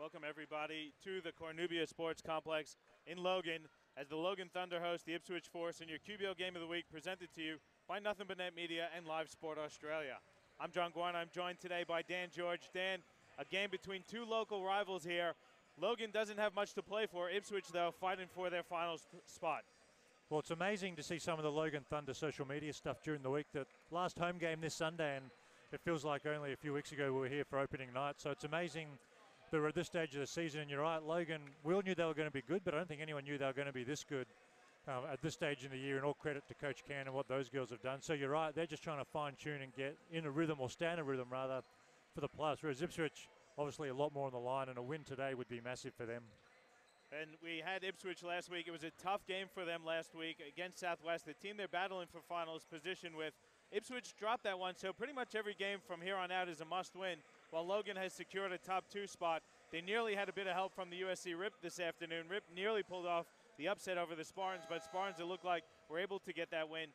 Welcome, everybody, to the Cornubia Sports Complex in Logan as the Logan Thunder host the Ipswich Force in your QBL Game of the Week, presented to you by Nothing But Net Media and Live Sport Australia. I'm John Guarn. I'm joined today by Dan George. Dan, a game between two local rivals here. Logan doesn't have much to play for. Ipswich, though, fighting for their final spot. Well, it's amazing to see some of the Logan Thunder social media stuff during the week. The last home game this Sunday, and it feels like only a few weeks ago we were here for opening night. So it's amazing that we're at this stage of the season. And you're right, Logan, we all knew they were going to be good, but I don't think anyone knew they were going to be this good at this stage in the year. And all credit to Coach Can and what those girls have done. So you're right, they're just trying to fine-tune and get in a rhythm, or stay in a rhythm rather, for the playoffs. Whereas Ipswich, obviously a lot more on the line, and a win today would be massive for them. And we had Ipswich last week. It was a tough game for them last week against Southwest, the team they're battling for finals position with. Ipswich dropped that one, so pretty much every game from here on out is a must-win, while Logan has secured a top 2 spot. They nearly had a bit of help from the USC Rip this afternoon. Rip nearly pulled off the upset over the Spartans, but Spartans, it looked like, were able to get that win.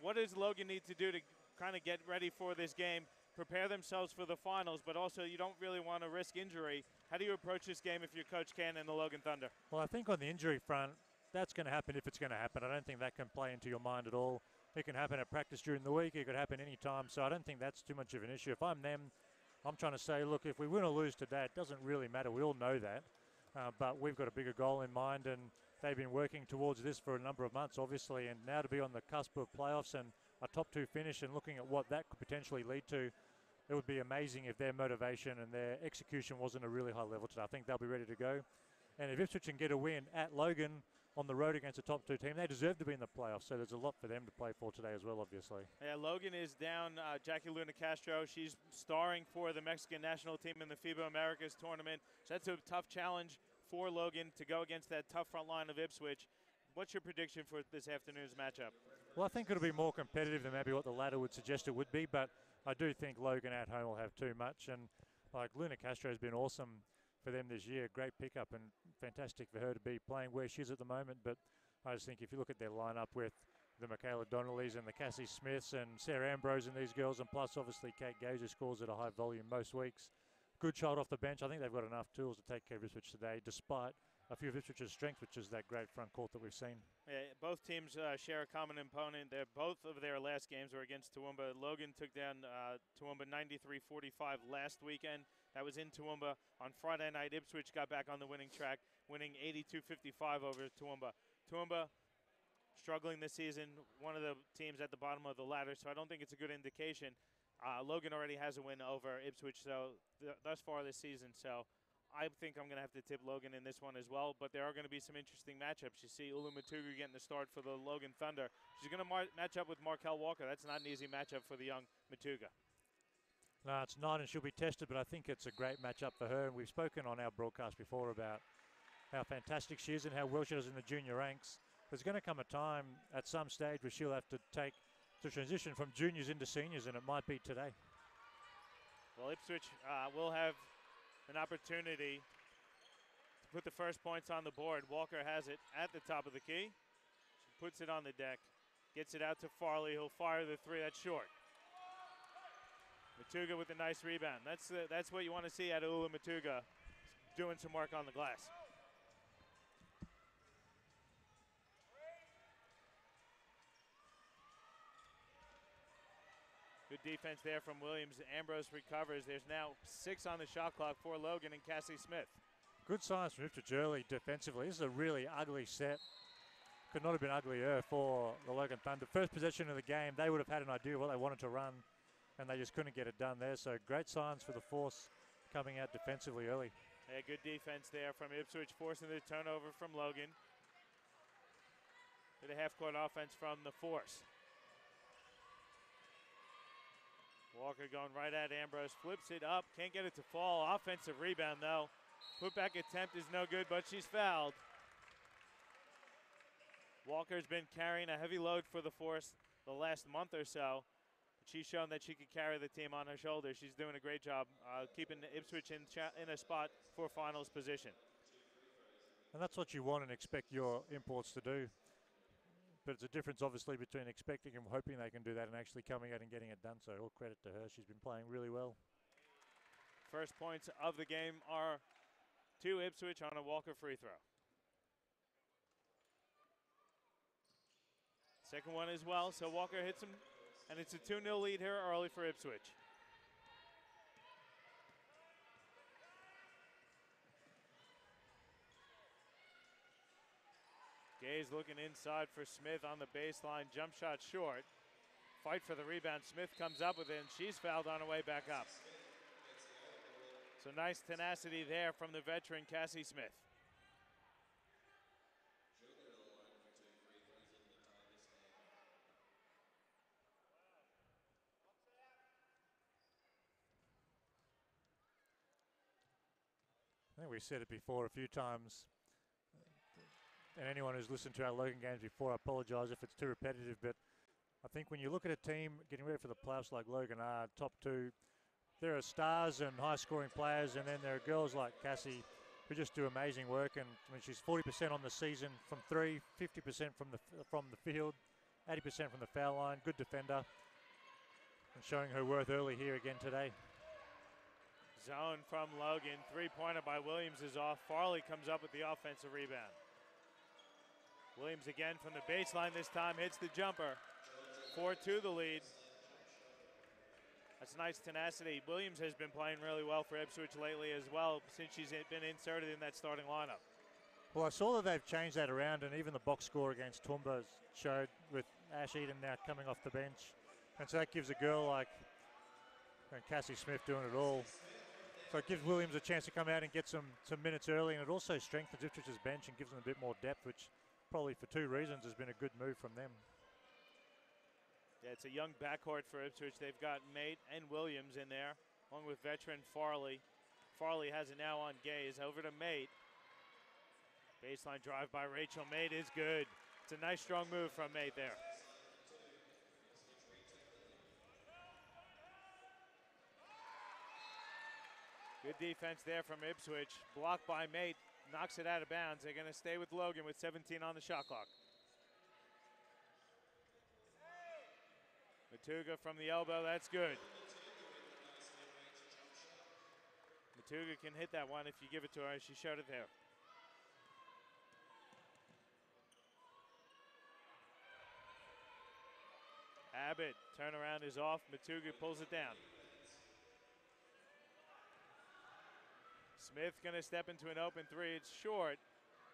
What does Logan need to do to kind of get ready for this game, prepare themselves for the finals, but also you don't really want to risk injury? How do you approach this game if you're Coach Can and the Logan Thunder? Well, I think on the injury front, that's going to happen if it's going to happen. I don't think that can play into your mind at all. It can happen at practice during the week. It could happen any time. So I don't think that's too much of an issue. If I'm them, I'm trying to say, look, if we win or lose today, it doesn't really matter. We all know that. But we've got a bigger goal in mind, and they've been working towards this for a number of months, obviously. And now to be on the cusp of playoffs and a top 2 finish and looking at what that could potentially lead to, it would be amazing if their motivation and their execution wasn't a really high level today. I think they'll be ready to go. And if Ipswich can get a win at Logan on the road against a top 2 team, they deserve to be in the playoffs. So there's a lot for them to play for today as well, obviously. Yeah, Logan is down Jackie Luna Castro. She's starring for the Mexican national team in the FIBA Americas tournament. So that's a tough challenge for Logan to go against that tough front line of Ipswich. What's your prediction for this afternoon's matchup? Well, I think it'll be more competitive than maybe what the ladder would suggest it would be, but I do think Logan at home will have too much. And like Luna Castro has been awesome for them this year. Great pickup and fantastic for her to be playing where she is at the moment. But I just think if you look at their lineup with the Michaela Donnellys and the Cassie Smiths and Sarah Ambrose and these girls, and plus obviously Kate Gage, who scores at a high volume most weeks. Good child off the bench. I think they've got enough tools to take care of Ipswich today, despite a few of Ipswich's strengths, which is that great front court that we've seen. Yeah, both teams share a common opponent. Both of their last games were against Toowoomba. Logan took down Toowoomba 93-45 last weekend. That was in Toowoomba. On Friday night, Ipswich got back on the winning track, winning 82-55 over Toowoomba. Toowoomba struggling this season, one of the teams at the bottom of the ladder, so I don't think it's a good indication. Logan already has a win over Ipswich thus far this season, so I think I'm going to have to tip Logan in this one as well, but there are going to be some interesting matchups. You see Ulu Matugu getting the start for the Logan Thunder. She's going to match up with Markel Walker. That's not an easy matchup for the young Matuga. No, it's not, and she'll be tested, but I think it's a great matchup for her. And we've spoken on our broadcast before about how fantastic she is and how well she does in the junior ranks. There's going to come a time at some stage where she'll have to transition from juniors into seniors, and it might be today. Well, Ipswich will have an opportunity to put the first points on the board. Walker has it at the top of the key. She puts it on the deck, gets it out to Farley. He'll fire the 3. That's short. Matuga with a nice rebound. That's what you want to see out of Ula Matuga, doing some work on the glass. Good defense there from Williams. Ambrose recovers. There's now 6 on the shot clock for Logan and Cassie Smith. Good signs from Ipswich early defensively. This is a really ugly set. Could not have been uglier for the Logan Thunder. First possession of the game, they would have had an idea what they wanted to run, and they just couldn't get it done there. So great signs for the Force coming out defensively early. Yeah, good defense there from Ipswich, forcing the turnover from Logan. Bit of half-court offense from the Force. Walker going right at Ambrose, flips it up, can't get it to fall. Offensive rebound, though. Put-back attempt is no good, but she's fouled. Walker's been carrying a heavy load for the Force the last month or so. But she's shown that she could carry the team on her shoulders. She's doing a great job keeping Ipswich in a spot for finals position. And that's what you want and expect your imports to do. But it's a difference, obviously, between expecting and hoping they can do that and actually coming out and getting it done. So all credit to her. She's been playing really well. First points of the game are to Ipswich on a Walker free throw. Second one as well, so Walker hits him, and it's a 2-0 lead here early for Ipswich. Gay's looking inside for Smith on the baseline, jump shot short. Fight for the rebound, Smith comes up with it, and she's fouled on her way back up. So nice tenacity there from the veteran Cassie Smith. I think we said it before a few times, and anyone who's listened to our Logan games before, I apologise if it's too repetitive, but I think when you look at a team getting ready for the playoffs like Logan are, top two, there are stars and high-scoring players, and then there are girls like Cassie who just do amazing work. And I mean, she's 40% on the season from three, 50% from the field, 80% from the foul line. Good defender, and showing her worth early here again today. Zone from Logan, three-pointer by Williams is off. Farley comes up with the offensive rebound. Williams again from the baseline this time, hits the jumper. 4-2 the lead. That's nice tenacity. Williams has been playing really well for Ipswich lately as well since she's been inserted in that starting lineup. Well, I saw that they've changed that around, and even the box score against Toowoomba showed with Ash Eden now coming off the bench. And so that gives a girl like Cassie Smith doing it all. So it gives Williams a chance to come out and get some minutes early, and it also strengthens Ipswich's bench and gives them a bit more depth, which probably for two reasons has been a good move from them. Yeah, it's a young backcourt for Ipswich. They've got Mate and Williams in there, along with veteran Farley. Farley has it now on Gaze. Over to Mate. Baseline drive by Rachel. Mate is good. It's a nice, strong move from Mate there. Good defense there from Ipswich. Blocked by Mate. Knocks it out of bounds. They're going to stay with Logan with 17 on the shot clock. Matuga from the elbow, that's good. Matuga can hit that one if you give it to her, as she showed it there. Abbott, turnaround is off. Matuga pulls it down. Smith going to step into an open three. It's short.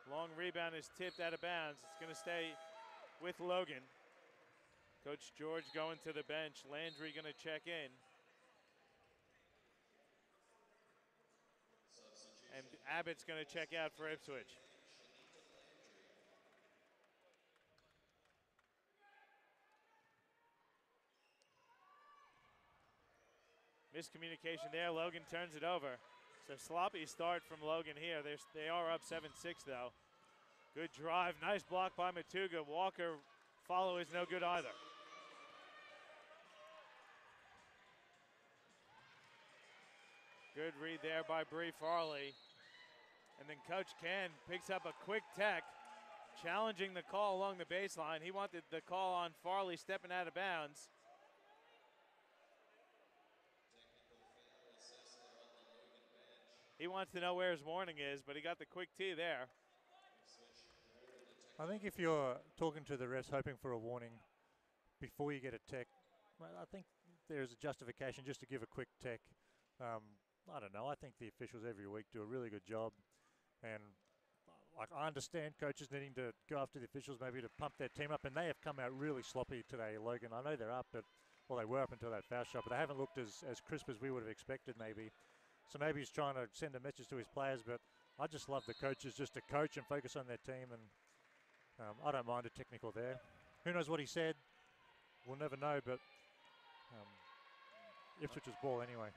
Long rebound is tipped out of bounds. It's going to stay with Logan. Coach George going to the bench. Landry going to check in. And Abbott's going to check out for Ipswich. Miscommunication there. Logan turns it over. So sloppy start from Logan here. They are up 7-6 though. Good drive. Nice block by Matuga. Walker follow is no good either. Good read there by Bree Farley. And then Coach Can picks up a quick tech, challenging the call along the baseline. He wanted the call on Farley stepping out of bounds. He wants to know where his warning is, but he got the quick tee there. I think if you're talking to the refs hoping for a warning before you get a tech, well, I think there's a justification just to give a quick tech. I don't know. I think the officials every week do a really good job. And like, I understand coaches needing to go after the officials maybe to pump their team up, and they have come out really sloppy today, Logan. I know they're up, but, well, they were up until that foul shot, but they haven't looked as crisp as we would have expected maybe. So maybe he's trying to send a message to his players, but I just love the coaches just to coach and focus on their team, and I don't mind a technical there. Who knows what he said? We'll never know, but Ipswich's ball anyway.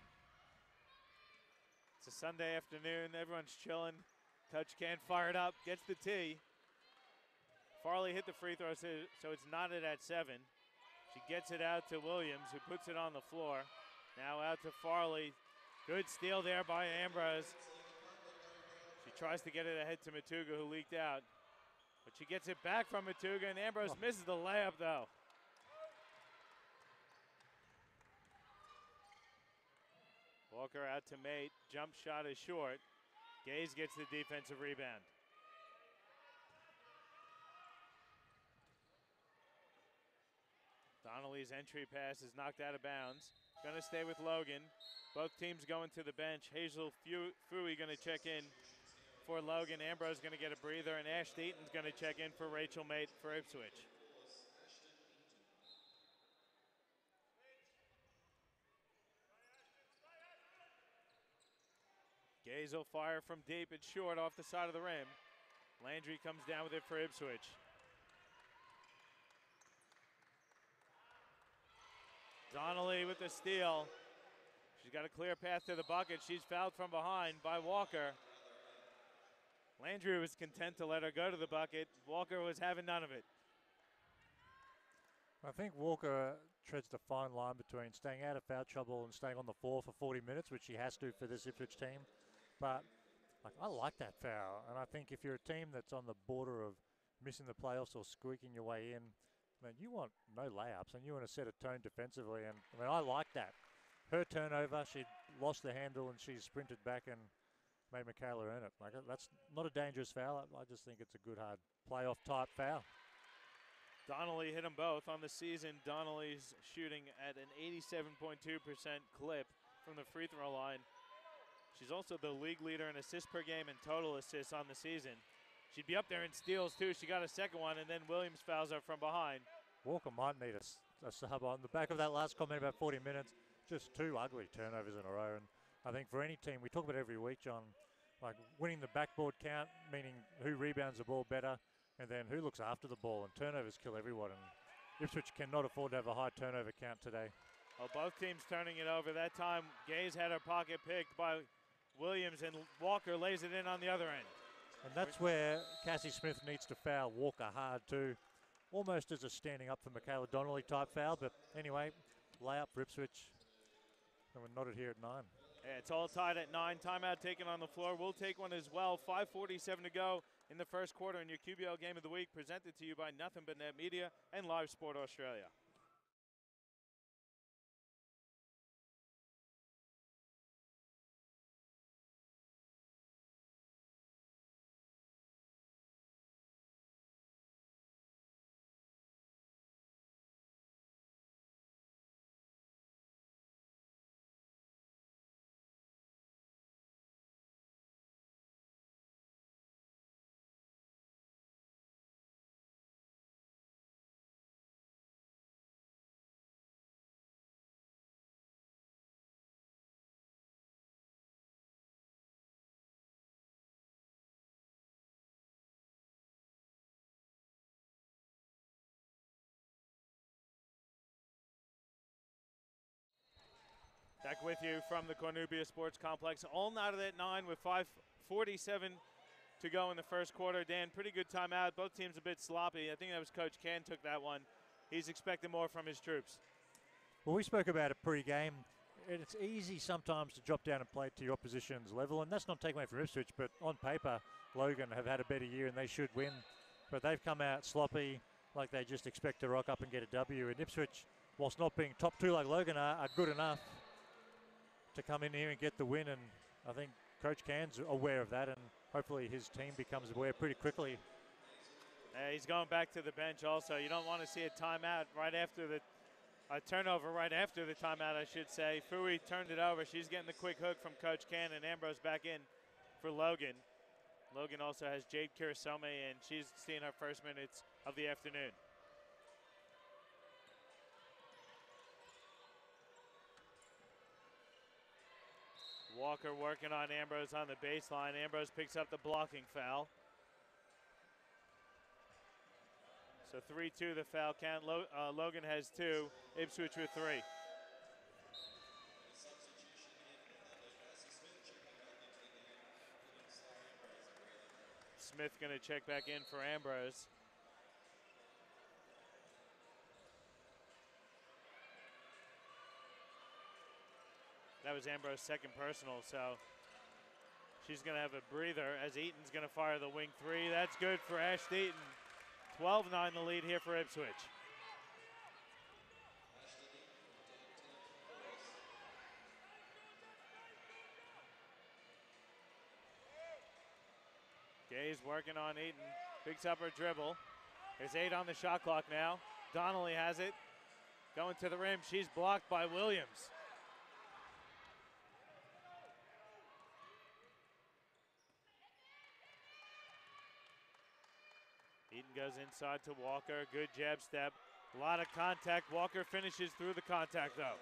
It's a Sunday afternoon. Everyone's chilling. Coach Can fired up, gets the tee. Farley hit the free throw, so it's knotted at 7. She gets it out to Williams, who puts it on the floor. Now out to Farley. Good steal there by Ambrose. She tries to get it ahead to Matuga, who leaked out. But she gets it back from Matuga, and Ambrose misses the layup, though. Walker out to Mate. Jump shot is short. Gaze gets the defensive rebound. Donnelly's entry pass is knocked out of bounds. Going to stay with Logan. Both teams going to the bench. Hazel Fui going to check in for Logan. Ambrose going to get a breather, and Ash Deaton's going to check in for Rachel Mate for Ipswich. Gaze will fire from deep. It's short off the side of the rim. Landry comes down with it for Ipswich. Donnelly with the steal. She's got a clear path to the bucket. She's fouled from behind by Walker. Landry was content to let her go to the bucket. Walker was having none of it. I think Walker treads the fine line between staying out of foul trouble and staying on the floor for 40 minutes, which she has to for this Ipswich team. But I like that foul, and I think if you're a team that's on the border of missing the playoffs or squeaking your way in, man, you want no layups and you want to set a tone defensively. And I mean, I like that. Her turnover, she lost the handle and she sprinted back and made Michaela earn it. Like, that's not a dangerous foul. I just think it's a good, hard playoff type foul. Donnelly hit them both on the season. Donnelly's shooting at an 87.2% clip from the free throw line. She's also the league leader in assists per game and total assists on the season. She'd be up there in steals too. She got a second one, and then Williams fouls her from behind. Walker might need a sub on the back of that last comment about 40 minutes. Just two ugly turnovers in a row. And I think for any team, we talk about it every week, John, like winning the backboard count, meaning who rebounds the ball better, and then who looks after the ball. And turnovers kill everyone. And Ipswich cannot afford to have a high turnover count today. Well, both teams turning it over. That time, Gaze had her pocket picked by Williams, and Walker lays it in on the other end. And that's where Cassie Smith needs to foul Walker hard too, almost as a standing up for Michaela Donnelly type foul. But anyway, layup for Ipswich, and we're knotted here at 9. Yeah, it's all tied at 9. Timeout taken on the floor. We'll take one as well. 5:47 to go in the first quarter in your QBL Game of the Week, presented to you by Nothing But Net Media and Live Sport Australia. Back with you from the Cornubia Sports Complex. All knotted at 9 with 5:47 to go in the first quarter. Dan, pretty good timeout. Both teams a bit sloppy. I think that was Coach Can took that one. He's expecting more from his troops. Well, we spoke about it pre-game. It's easy sometimes to drop down and play to your opposition's level, and that's not taken away from Ipswich, but on paper, Logan have had a better year and they should win. But they've come out sloppy, like they just expect to rock up and get a W. And Ipswich, whilst not being top 2 like Logan are good enough to come in here and get the win. And I think Coach Can's aware of that, and hopefully his team becomes aware pretty quickly. He's going back to the bench also. You don't want to see a timeout right after the turnover right after the timeout, I should say. Fui turned it over. She's getting the quick hook from Coach Can, and Ambrose back in for Logan. Logan also has Jade Kurasome, and she's seeing her first minutes of the afternoon. Walker working on Ambrose on the baseline. Ambrose picks up the blocking foul. So 3-2 the foul count. Logan has 2. Ipswich with 3. Smith going to check back in for Ambrose. That was Ambrose's second personal, so she's going to have a breather as Eaton's going to fire the wing 3. That's good for Ash Eaton. 12-9 the lead here for Ipswich. She's working on Eaton. Picks up her dribble. There's 8 on the shot clock now. Donnelly has it. Going to the rim. She's blocked by Williams. Eaton goes inside to Walker. Good jab step. A lot of contact. Walker finishes through the contact, though.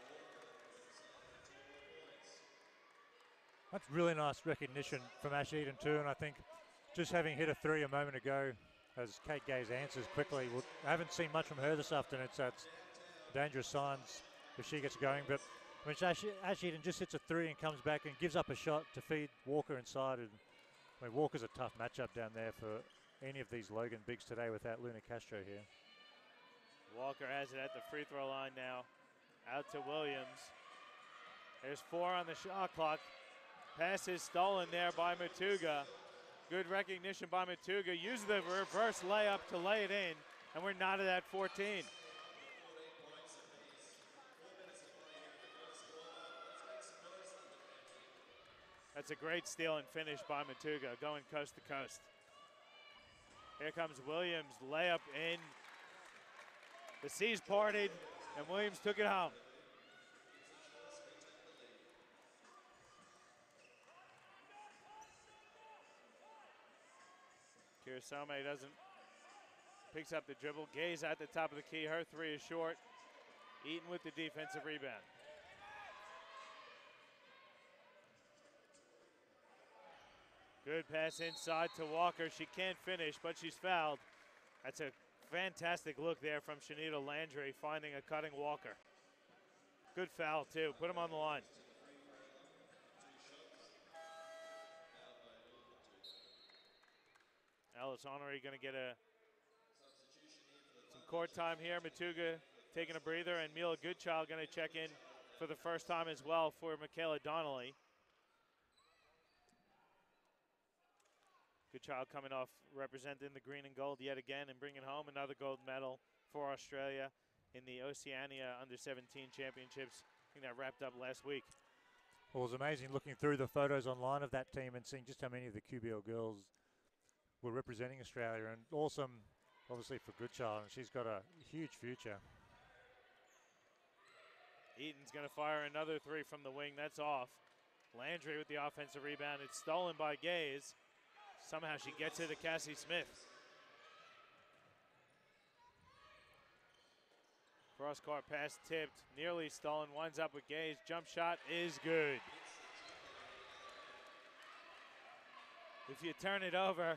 That's really nice recognition from Ash Eaton, too. And I think just having hit a 3 a moment ago, as Kate Gaze answers quickly, I haven't seen much from her this afternoon. It's dangerous signs if she gets going. But I mean, Ash Eaton just hits a 3 and comes back and gives up a shot to feed Walker inside. And I mean, Walker's a tough matchup down there for any of these Logan bigs today without Luna Castro here. Walker has it at the free throw line now. Out to Williams. There's 4 on the shot clock. Pass is stolen there by Matuga. Good recognition by Matuga. Uses the reverse layup to lay it in, and we're knotted at 14. That's a great steal and finish by Matuga, going coast to coast. Here comes Williams, layup in. The seas parted, and Williams took it home. Kirisame picks up the dribble. Gaze at the top of the key. Her 3 is short. Eaton with the defensive rebound. Good pass inside to Walker. She can't finish, but she's fouled. That's a fantastic look there from Shanita Landry, finding a cutting Walker. Good foul, too. Put him on the line. Alice Honoré going to get some court time here. Matuga taking a breather, and Mila Goodchild going to check in for the first time as well for Michaela Donnelly. Goodchild coming off representing the green and gold yet again and bringing home another gold medal for Australia in the Oceania Under-17 Championships. I think that wrapped up last week. Well, it was amazing looking through the photos online of that team and seeing just how many of the QBL girls were representing Australia, and awesome, obviously, for Goodchild. And she's got a huge future. Eaton's going to fire another 3 from the wing. That's off. Landry with the offensive rebound. It's stolen by Gaze. Somehow she gets it to Cassie Smith. Cross-court pass tipped, nearly stolen, winds up with Gaze. Jump shot is good. If you turn it over,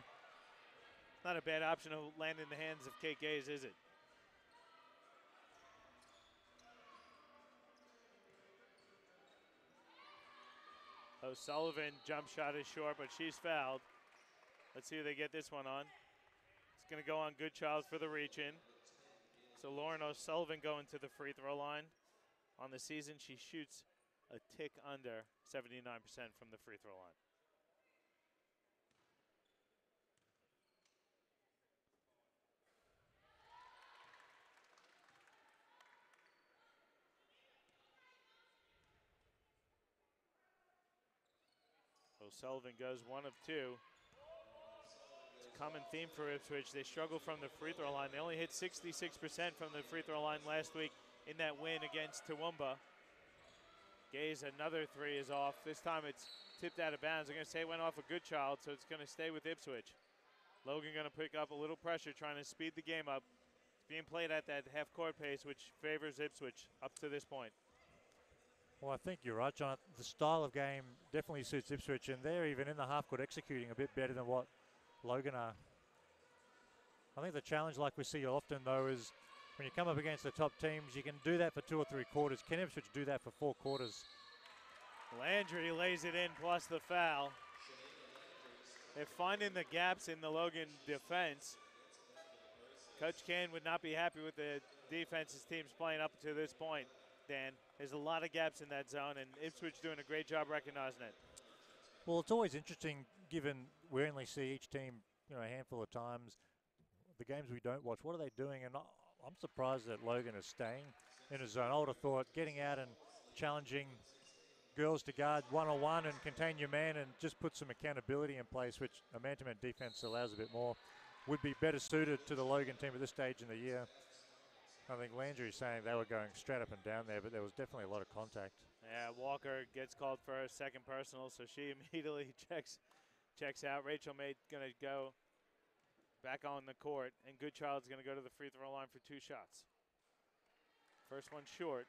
not a bad option to land in the hands of Kate Gaze, is it? O'Sullivan jump shot is short, but she's fouled. Let's see who they get this one on. It's going to go on Goodchild for the reach-in. So Lauren O'Sullivan going to the free throw line. On the season, she shoots a tick under 79% from the free throw line. O'Sullivan goes 1 of 2. Common theme for Ipswich. They struggle from the free throw line. They only hit 66% from the free throw line last week in that win against Toowoomba. Gaze, another 3 is off. This time it's tipped out of bounds. They're going to say it went off a Goodchild, so it's going to stay with Ipswich. Logan going to pick up a little pressure, trying to speed the game up. It's being played at that half-court pace, which favors Ipswich up to this point. Well, I think you're right, John. The style of game definitely suits Ipswich, and they're even in the half-court executing a bit better than what Logan are. I think the challenge, like we see often, though, is when you come up against the top teams, you can do that for 2 or 3 quarters. Can Ipswich do that for 4 quarters? Landry lays it in plus the foul. They're finding the gaps in the Logan defense. Coach Ken would not be happy with the defense his team's playing up to this point, Dan. There's a lot of gaps in that zone, and Ipswich doing a great job recognizing it. Well, it's always interesting, given we only see each team, a handful of times. The games we don't watch, what are they doing? And I'm surprised that Logan is staying in his zone. I would have thought getting out and challenging girls to guard one-on-one and contain your man and just put some accountability in place, which a man-to-man defense allows a bit more, would be better suited to the Logan team at this stage in the year. I think Landry's saying they were going straight up and down there, but there was definitely a lot of contact. Yeah, Walker gets called for a second personal, so she immediately checks out. Rachel May going to go back on the court, and Goodchild's going to go to the free throw line for 2 shots. First one short.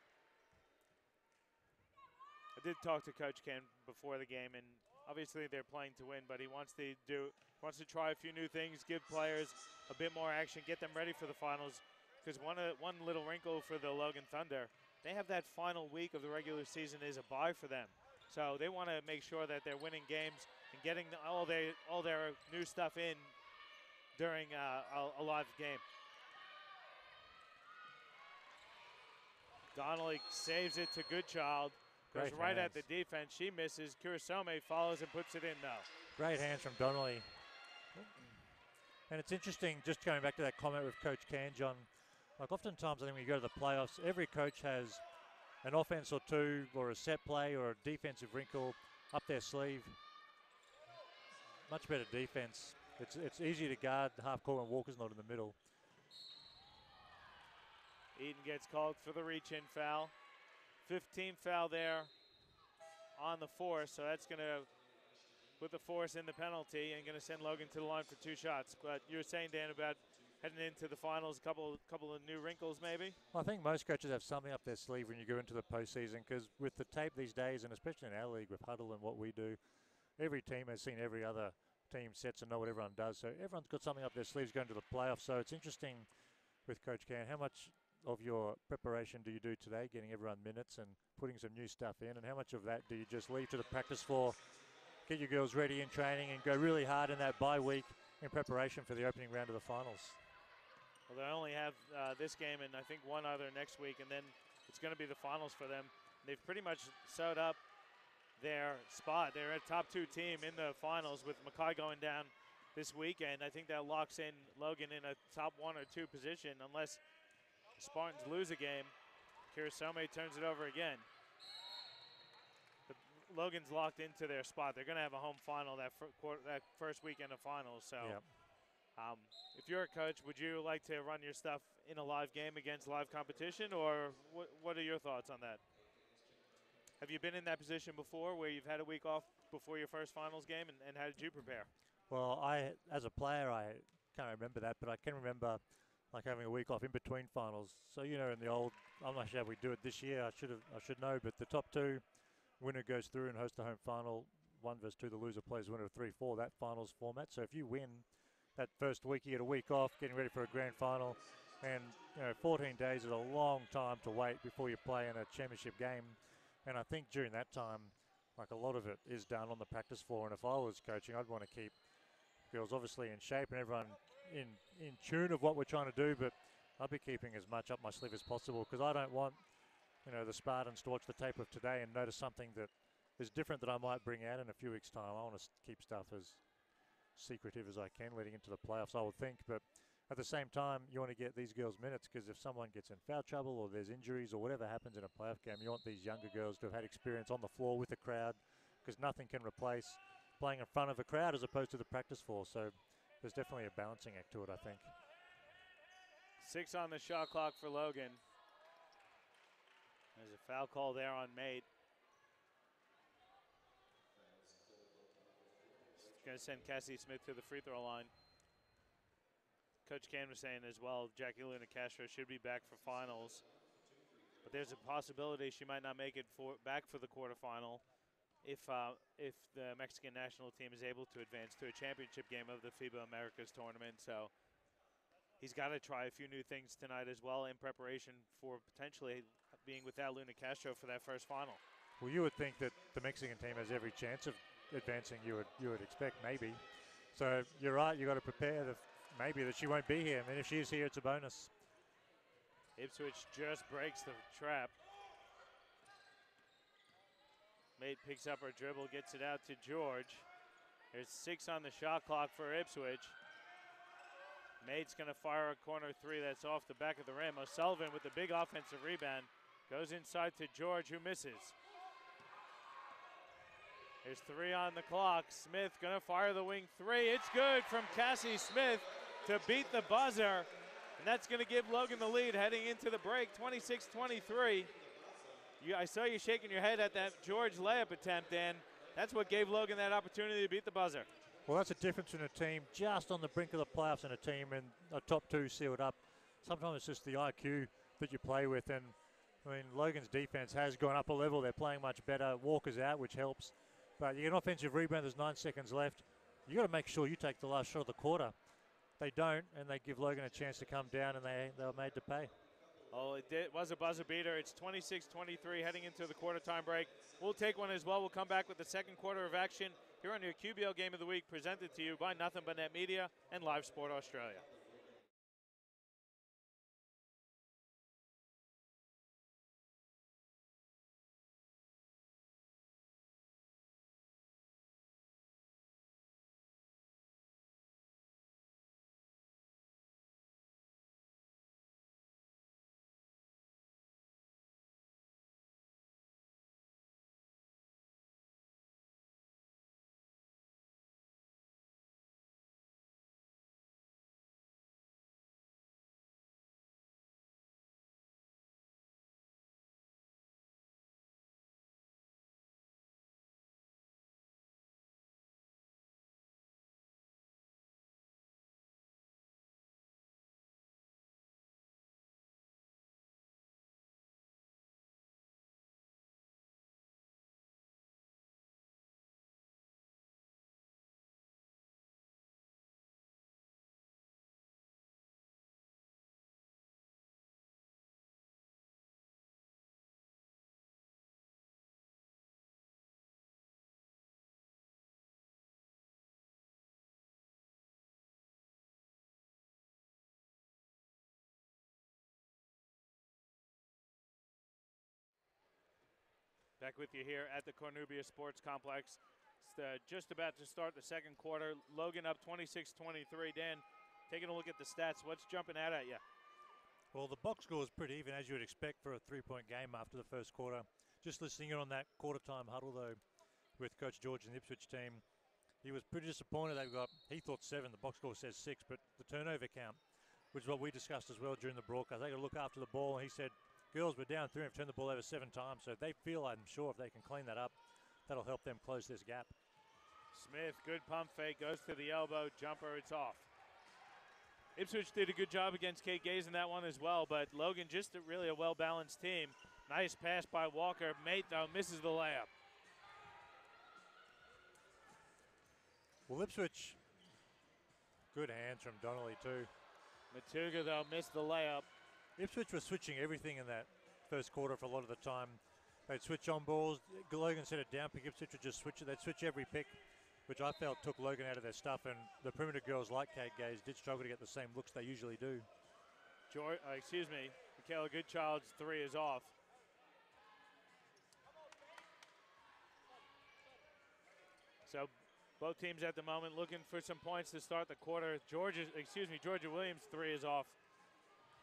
I did talk to Coach Ken before the game, and obviously they're playing to win, but he wants to try a few new things, give players a bit more action, get them ready for the finals. Because one little wrinkle for the Logan Thunder, they have that final week of the regular season is a bye for them. So they want to make sure that they're winning games and getting all their new stuff in during a live game. Donnelly saves it to Goodchild. Goes right at the defense. She misses. Kurasome follows and puts it in, though. Great hands from Donnelly. And it's interesting, just going back to that comment with Coach Canjon, like oftentimes I think when you go to the playoffs, every coach has an offense or two or a set play or a defensive wrinkle up their sleeve. Much better defense. It's easy to guard the half court when Walker's not in the middle. Eden gets called for the reach-in foul. 15th foul there on the Force, so that's going to put the Force in the penalty and going to send Logan to the line for 2 shots. But you were saying, Dan, about heading into the finals, a couple of new wrinkles maybe? Well, I think most coaches have something up their sleeve when you go into the postseason, because with the tape these days, and especially in our league with Huddle and what we do, every team has seen every other team sets and know what everyone does. So everyone's got something up their sleeves going to the playoffs. So it's interesting with Coach Can, how much of your preparation do you do today, getting everyone minutes and putting some new stuff in, and how much of that do you just leave to the practice floor, get your girls ready in training and go really hard in that bye week in preparation for the opening round of the finals? Well, they only have this game and I think one other next week, and then it's going to be the finals for them. They've pretty much sewed up their spot. They're a top 2 team in the finals with Mackay going down this weekend. I think that locks in Logan in a top 1 or 2 position unless the Spartans lose a game. Kurasome turns it over again. Logan's locked into their spot. They're going to have a home final that first weekend of finals. So yep. If you're a coach, would you like to run your stuff in a live game against live competition, or what are your thoughts on that? Have you been in that position before where you've had a week off before your first finals game, and how did you prepare? Well, as a player, I can't remember that, but I can remember like having a week off in between finals. So, you know, in the old, I'm not sure how we do it this year. I should know, but the top 2, winner goes through and hosts a home final. 1 versus 2, the loser plays winner of 3-4, that finals format. So if you win that first week, you get a week off, getting ready for a grand final. And, 14 days is a long time to wait before you play in a championship game. And I think during that time, like a lot of it is done on the practice floor. And if I was coaching, I'd want to keep girls obviously in shape and everyone in tune of what we're trying to do. But I'd be keeping as much up my sleeve as possible, because I don't want, the Spartans to watch the tape of today and notice something that is different that I might bring out in a few weeks' time. I want to keep stuff as secretive as I can leading into the playoffs, I would think. But at the same time, you want to get these girls minutes, because if someone gets in foul trouble or there's injuries or whatever happens in a playoff game, you want these younger girls to have had experience on the floor with the crowd, because nothing can replace playing in front of a crowd as opposed to the practice floor. So there's definitely a balancing act to it, I think. 6 on the shot clock for Logan. There's a foul call there on Mate. Going to send Cassie Smith to the free throw line. Coach Can was saying as well, Jackie Luna Castro should be back for finals, but there's a possibility she might not make it back for the quarterfinal if the Mexican national team is able to advance to a championship game of the FIBA Americas tournament. So he's got to try a few new things tonight as well in preparation for potentially being without Luna Castro for that first final. Well, you would think that the Mexican team has every chance of advancing. You would expect, maybe. So you're right. You got to prepare maybe that she won't be here. I mean, if she is here, it's a bonus. Ipswich just breaks the trap. Mate picks up her dribble, gets it out to George. There's 6 on the shot clock for Ipswich. Mate's going to fire a corner 3 that's off the back of the rim. O'Sullivan with the big offensive rebound goes inside to George, who misses. There's 3 on the clock. Smith gonna fire the wing 3. It's good from Cassie Smith to beat the buzzer. And that's gonna give Logan the lead heading into the break, 26-23. I saw you shaking your head at that George layup attempt, Dan. That's what gave Logan that opportunity to beat the buzzer. Well, that's a difference in a team just on the brink of the playoffs and a team in a top 2 sealed up. Sometimes it's just the IQ that you play with. And, I mean, Logan's defense has gone up a level. They're playing much better. Walker's out, which helps. But you get an offensive rebound. There's 9 seconds left. You got to make sure you take the last shot of the quarter. They don't, and they give Logan a chance to come down, and they were made to pay. Oh, it was a buzzer beater. It's 26-23 heading into the quarter time break. We'll take one as well. We'll come back with the second quarter of action here on your QBL Game of the Week, presented to you by Nothing But Net Media and Live Sport Australia. Back with you here at the Cornubia Sports Complex. It's just about to start the second quarter. Logan up 26-23. Dan, taking a look at the stats, what's jumping out at you? Well, the box score is pretty even, as you would expect for a 3-point game after the first quarter. Just listening in on that quarter-time huddle, though, with Coach George and the Ipswich team, he was pretty disappointed. He thought 7. The box score says 6, but the turnover count, which is what we discussed as well during the broadcast. They got to look after the ball, and he said, girls, we're down 3 and have turned the ball over 7 times, so they feel, I'm sure, if they can clean that up, that'll help them close this gap. Smith, good pump fake, goes to the elbow, jumper, it's off. Ipswich did a good job against Kate Gaze in that one as well, but Logan just really a well-balanced team. Nice pass by Walker. Mate, though, misses the layup. Well, Ipswich, good hands from Donnelly, too. Matuga, though, missed the layup. Ipswich was switching everything in that first quarter for a lot of the time. They'd switch on balls. Logan set it down pick. Ipswich would just switch it. They'd switch every pick, which I felt took Logan out of their stuff. And the perimeter girls like Kate Gaze did struggle to get the same looks they usually do. Michaela Goodchild's 3 is off. So both teams at the moment looking for some points to start the quarter. Georgia Williams' 3 is off.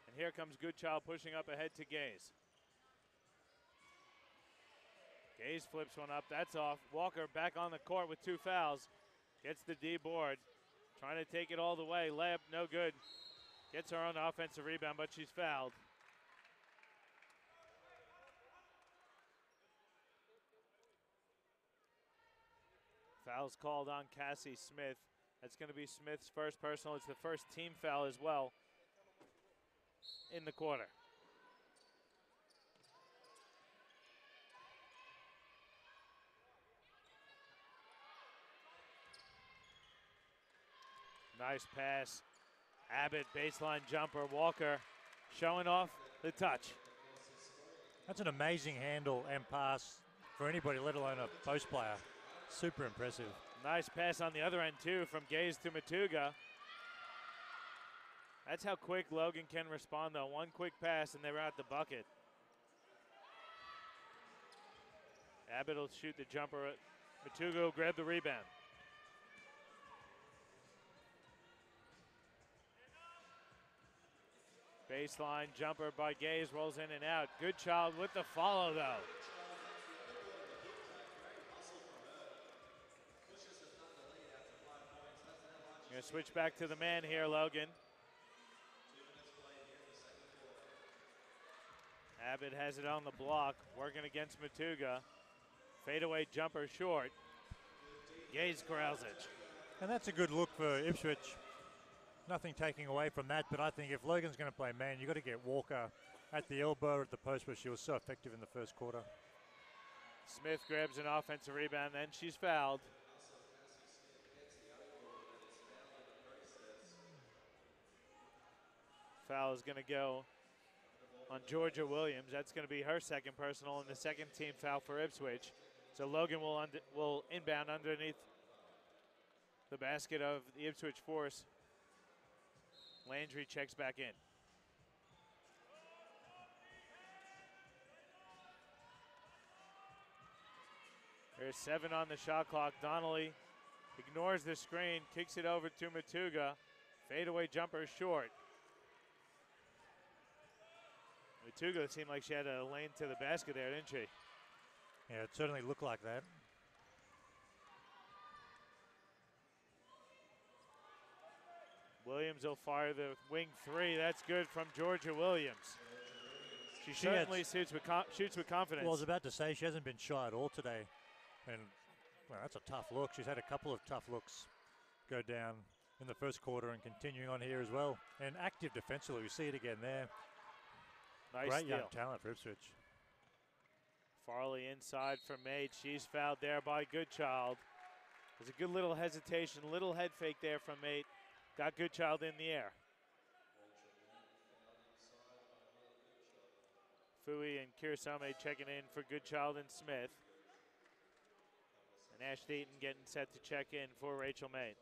And here comes Goodchild pushing up ahead to Gaze. Gaze flips one up, that's off. Walker back on the court with 2 fouls. Gets the D board, trying to take it all the way. Layup, no good. Gets her own offensive rebound, but she's fouled. Foul's called on Cassie Smith. That's going to be Smith's first personal. It's the first team foul as well in the quarter. Nice pass. Abbott, baseline jumper. Walker showing off the touch. That's an amazing handle and pass for anybody, let alone a post player. Super impressive. Nice pass on the other end, too, from Gaze to Matuga. That's how quick Logan can respond, though. One quick pass, and they're at the bucket. Abbott will shoot the jumper. Matuga will grab the rebound. Baseline jumper by Gaze, rolls in and out. Goodchild with the follow, though. switch back to the man here, Logan. Abbott has it on the block, working against Matuga. Fadeaway jumper short. Gaze corrals it. And that's a good look for Ipswich. Nothing taking away from that, but I think if Logan's going to play man, you've got to get Walker at the elbow at the post where she was so effective in the first quarter. Smith grabs an offensive rebound, and she's fouled. Foul is going to go on Georgia Williams. That's going to be her second personal and the second team foul for Ipswich. So Logan will inbound underneath the basket of the Ipswich Force. Landry checks back in. There's 7 on the shot clock. Donnelly ignores the screen, kicks it over to Matuga. Fadeaway jumper short. Matuga seemed like she had a lane to the basket there, didn't she? Yeah, it certainly looked like that. Williams will fire the wing 3. That's good from Georgia Williams. She certainly shoots with confidence. Well, I was about to say she hasn't been shy at all today. And, well, that's a tough look. She's had a couple of tough looks go down in the first quarter and continuing on here as well. And active defensively, we see it again there. Nice Great steal. young talent for Ipswich. Farley inside for Mate. She's fouled there by Goodchild. There's a good little hesitation, little head fake there from Mate. Got Goodchild in the air. Fui and Kirsame checking in for Goodchild and Smith. And Ash Deaton getting set to check in for Rachel Mate.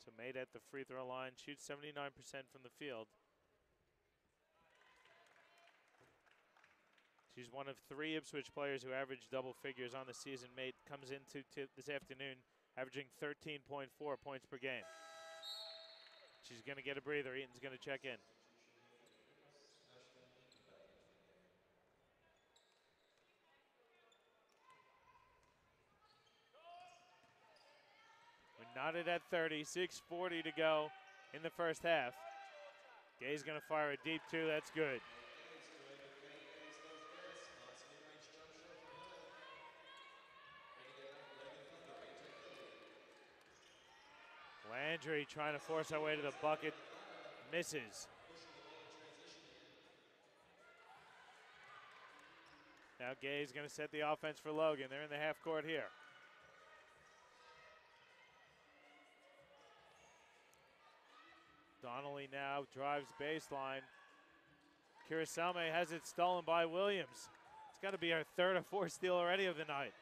So Mate at the free throw line, shoots 79% from the field. She's one of 3 Ipswich players who averaged double figures on the season. Mate comes into this afternoon averaging 13.4 points per game. She's going to get a breather. Eaton's going to check in. We're knotted at 30, 6:40 to go in the first half. Gay's going to fire a deep 2. That's good. Landry trying to force her way to the bucket, misses. Now Gay's going to set the offense for Logan. They're in the half court here. Donnelly now drives baseline. Kirisame has it stolen by Williams. It's got to be her 3rd or 4th steal already of the night.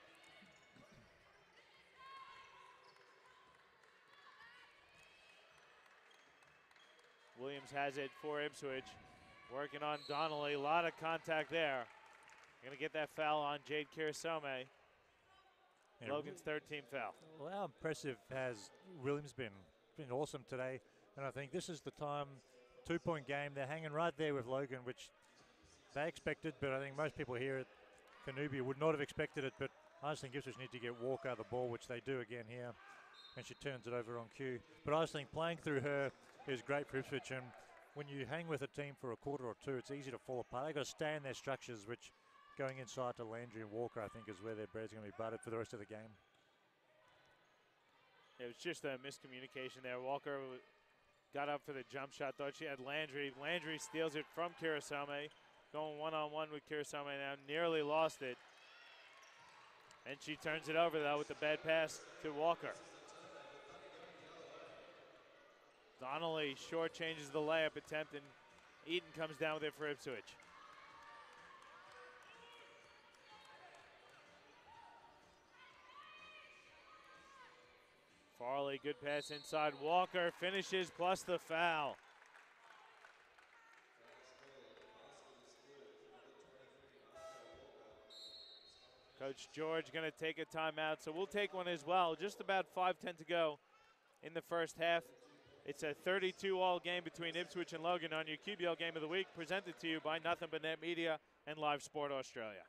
Williams has it for Ipswich. Working on Donnelly. A lot of contact there. Going to get that foul on Jade Kirisame. Yeah, Logan's 3rd team foul. Well, how impressive has Williams been? Been awesome today. And I think this is the time, 2-point game. They're hanging right there with Logan, which they expected, but I think most people here at Canubia would not have expected it. But I just think Ipswich need to get Walker the ball, which they do again here. And she turns it over on cue. But I just think playing through her is great for Ipswich, and when you hang with a team for a quarter or 2, it's easy to fall apart. They've got to stay in their structures, which going inside to Landry and Walker, I think, is where their bread's going to be buttered for the rest of the game. It was just a miscommunication there. Walker got up for the jump shot, thought she had Landry. Landry steals it from Kirisame, going one-on-one with Kirisame now, nearly lost it. And she turns it over, though, with the bad pass to Walker. Donnelly shortchanges the layup attempt, and Eaton comes down with it for Ipswich. Farley, good pass inside. Walker finishes plus the foul. Coach George going to take a timeout, so we'll take one as well. Just about 5:10 to go in the first half. It's a 32-all game between Ipswich and Logan on your QBL Game of the Week, presented to you by Nothing But Net Media and Live Sport Australia.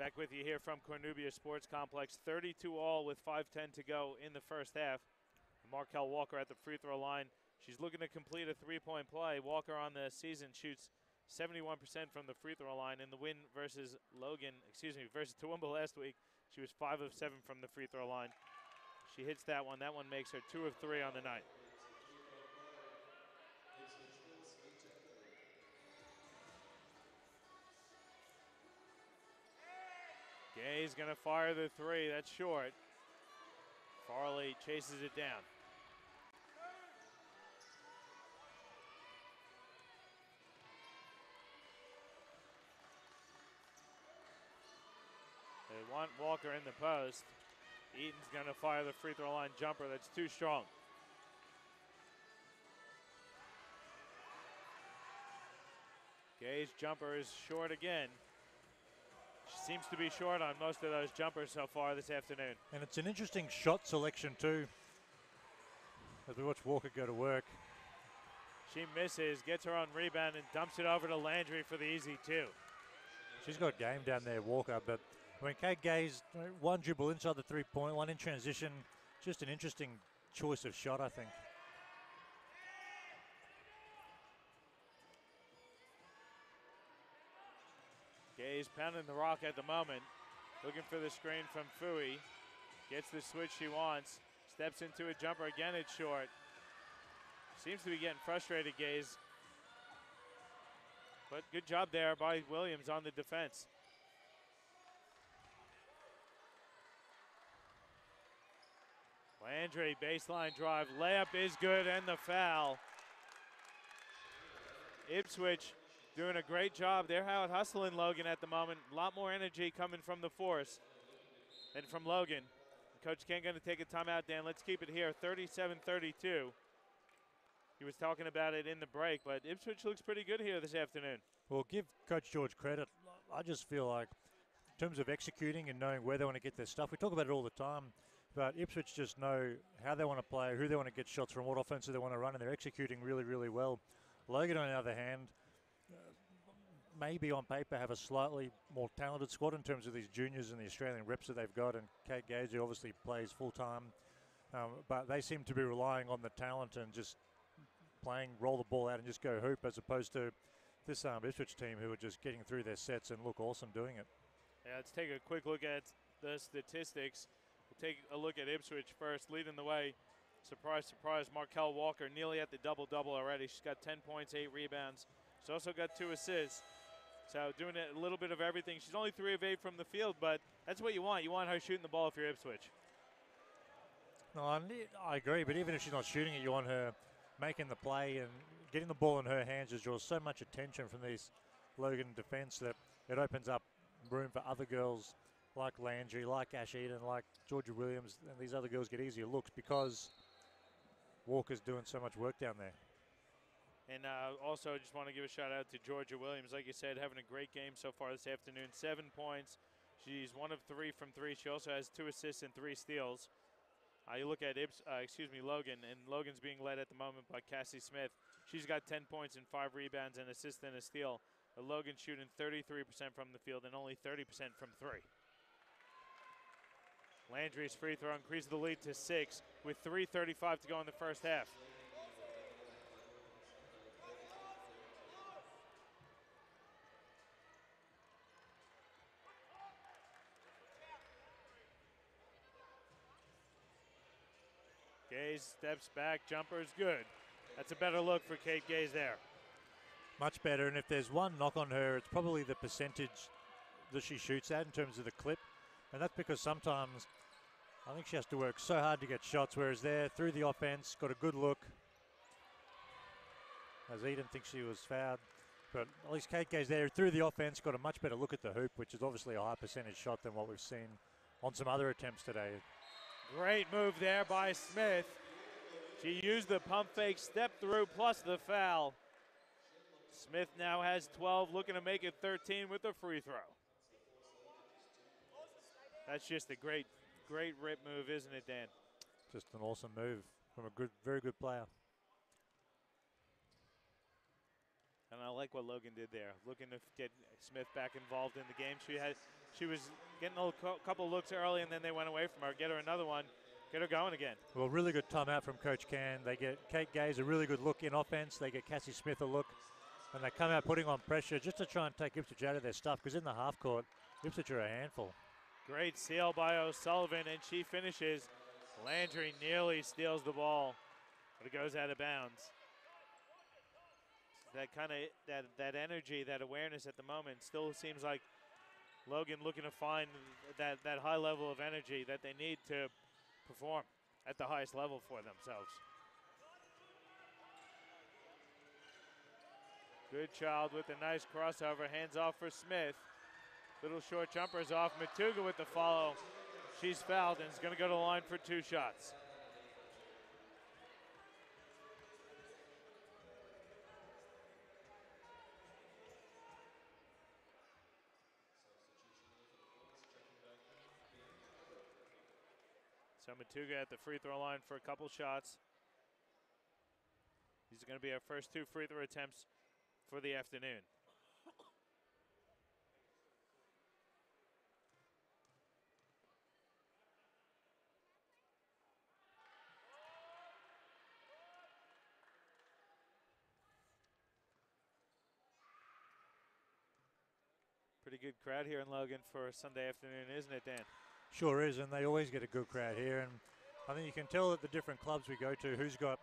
Back with you here from Cornubia Sports Complex. 32-all with 5:10 to go in the first half. Markel Walker at the free throw line. She's looking to complete a three-point play. Walker on the season shoots 71% from the free throw line. In the win versus versus Toowoomba last week, she was 5 of 7 from the free throw line. She hits that one. That one makes her 2 of 3 on the night. Gay's going to fire the three. That's short. Farley chases it down. They want Walker in the post. Eaton's going to fire the free throw line jumper. That's too strong. Gay's jumper is short again. She seems to be short on most of those jumpers so far this afternoon. And it's an interesting shot selection too, as we watch Walker go to work. She misses, gets her own rebound, and dumps it over to Landry for the easy 2. She's got game down there, Walker, but when Kate Gay's one dribble inside the three-point, one in transition, just an interesting choice of shot, I think. Gay's pounding the rock at the moment, looking for the screen from Fui. Gets the switch she wants, steps into a jumper, again it's short. Seems to be getting frustrated, Gaze. But good job there by Williams on the defense. Landry, baseline drive, layup is good, and the foul. Ipswich doing a great job. They're out hustling Logan at the moment. A lot more energy coming from the Force than from Logan. Coach Ken going to take a timeout, Dan. Let's keep it here, 37-32. He was talking about it in the break, but Ipswich looks pretty good here this afternoon. Well, give Coach George credit. I just feel like in terms of executing and knowing where they want to get their stuff, we talk about it all the time, but Ipswich just know how they want to play, who they want to get shots from, what offensive they want to run, and they're executing really, really well. Logan, on the other hand, maybe on paper have a slightly more talented squad in terms of these juniors and the Australian reps that they've got, and Kate Gage obviously plays full-time, but they seem to be relying on the talent and just playing, roll the ball out and just go hoop, as opposed to this Ipswich team who are just getting through their sets and look awesome doing it. Yeah, let's take a quick look at the statistics. We'll take a look at Ipswich first, leading the way. Surprise, surprise, Markel Walker nearly at the double-double already. She's got 10 points, 8 rebounds. She's also got 2 assists. So doing a little bit of everything. She's only 3 of 8 from the field, but that's what you want. You want her shooting the ball if you're Ipswich. No, I agree, but even if she's not shooting it, you want her making the play and getting the ball in her hands. Just draws so much attention from this Logan defense that it opens up room for other girls like Landry, like Ash Eden, like Georgia Williams, and these other girls get easier looks because Walker's doing so much work down there. And also just want to give a shout out to Georgia Williams. Like you said, having a great game so far this afternoon. 7 points. She's 1 of 3 from 3. She also has 2 assists and 3 steals. You look at Logan, and Logan's being led at the moment by Cassie Smith. She's got 10 points and 5 rebounds, an assist and a steal. Logan's shooting 33% from the field and only 30% from 3. Landry's free throw increases the lead to 6 with 3:35 to go in the first half. Gaze steps back, jumper's good. That's a better look for Kate Gaze there. Much better, and if there's one knock on her, it's probably the percentage that she shoots at in terms of the clip. And that's because sometimes I think she has to work so hard to get shots, whereas there, through the offense, got a good look. As Eden thinks she was fouled. But at least Kate Gaze there, through the offense, got a much better look at the hoop, which is obviously a high percentage shot than what we've seen on some other attempts today. Great move there by Smith. She used the pump fake, step through, plus the foul. Smith now has 12, looking to make it 13 with the free throw. That's just a great rip move, isn't it, Dan? Just an awesome move from a very good player. And I like what Logan did there, looking to get Smith back involved in the game. She was getting a couple looks early, and then they went away from her. Get her another one, get her going again. Well, really good timeout from Coach Can. They get Kate Gaze a really good look in offense. They get Cassie Smith a look, and they come out putting on pressure just to try and take Ipswich out of their stuff, because in the half court, Ipswich are a handful. Great steal by O'Sullivan, and she finishes. Landry nearly steals the ball, but it goes out of bounds. That kind of that energy, that awareness at the moment still seems like Logan looking to find that high level of energy that they need to perform at the highest level for themselves. Goodchild with a nice crossover, hands off for Smith. Little short jumpers off. Matuga with the follow. She's fouled and is going to go to the line for 2 shots. So Matuga at the free throw line for a couple shots. These are going to be our first 2 free throw attempts for the afternoon. Pretty good crowd here in Logan for a Sunday afternoon, isn't it, Dan? Sure is, and they always get a good crowd here. And I think you can tell that the different clubs we go to, who's got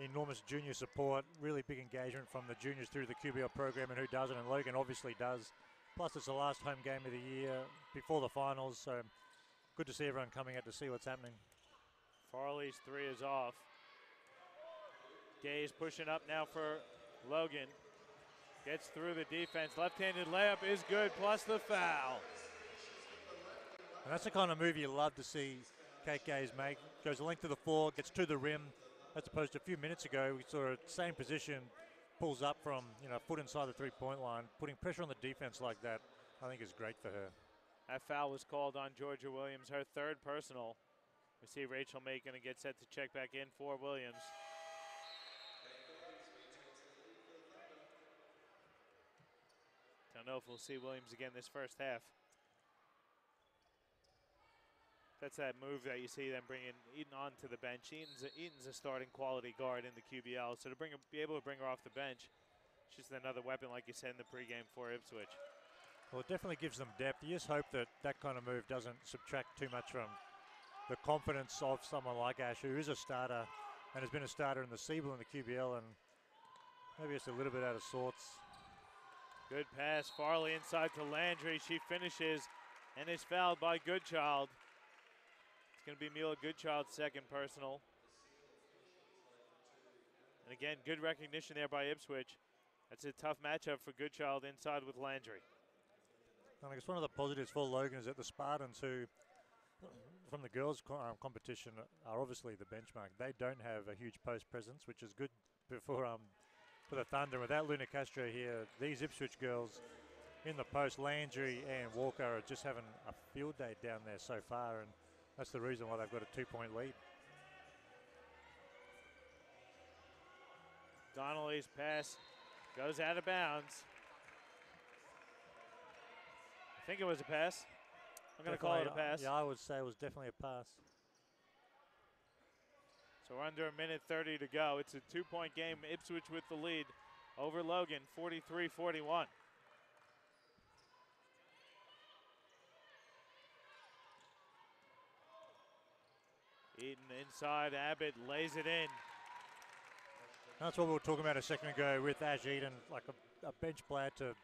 enormous junior support, really big engagement from the juniors through the QBL program, and who doesn't, and Logan obviously does. Plus, it's the last home game of the year before the finals, so good to see everyone coming out to see what's happening. Farley's 3 is off. Gay's pushing up now for Logan. Gets through the defense. Left-handed layup is good, plus the foul. And that's the kind of move you love to see Kate Gaze make. Goes the length of the floor, gets to the rim, as opposed to a few minutes ago, we saw her same position, pulls up from, a foot inside the three-point line. Putting pressure on the defense like that, I think is great for her. That foul was called on Georgia Williams, her 3rd personal. We see Rachel May going to get set to check back in for Williams. Don't know if we'll see Williams again this first half. That's that move that you see them bringing Eaton onto the bench. Eaton's a starting quality guard in the QBL, so to be able to bring her off the bench, she's just another weapon, like you said in the pregame for Ipswich. Well, it definitely gives them depth. You just hope that that kind of move doesn't subtract too much from the confidence of someone like Ash, who is a starter and has been a starter in the Siebel and the QBL, and maybe it's a little bit out of sorts. Good pass, Farley inside to Landry. She finishes and is fouled by Goodchild. It's going to be Mila Goodchild's 2nd personal. And again, good recognition there by Ipswich. That's a tough matchup for Goodchild inside with Landry. And I guess one of the positives for Logan is that the Spartans, who from the girls competition, are obviously the benchmark. They don't have a huge post presence, which is good for the Thunder. Without Luna Castro here, these Ipswich girls in the post, Landry and Walker, are just having a field day down there so far, and that's the reason why they've got a 2-point lead. Donnelly's pass goes out of bounds. I think it was a pass. I'm going to call it a pass. Yeah, I would say it was definitely a pass. So we're under 1:30 to go. It's a 2-point game. Ipswich with the lead over Logan, 43-41. Eaton inside, Abbott lays it in. That's what we were talking about a second ago with Ash Eden, like a bench player to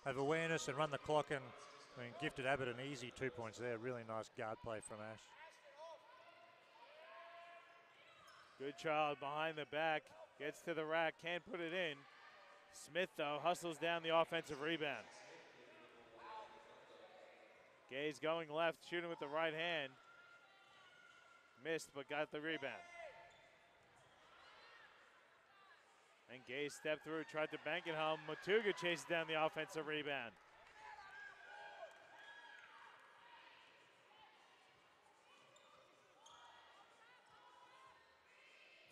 have awareness and run the clock, and gifted Abbott an easy 2 points there. Really nice guard play from Ash. Goodchild behind the back, gets to the rack, can't put it in. Smith, though, hustles down the offensive rebound. Gay's going left, shooting with the right hand. Missed, but got the rebound. And Gay stepped through, tried to bank it home. Matuga chases down the offensive rebound.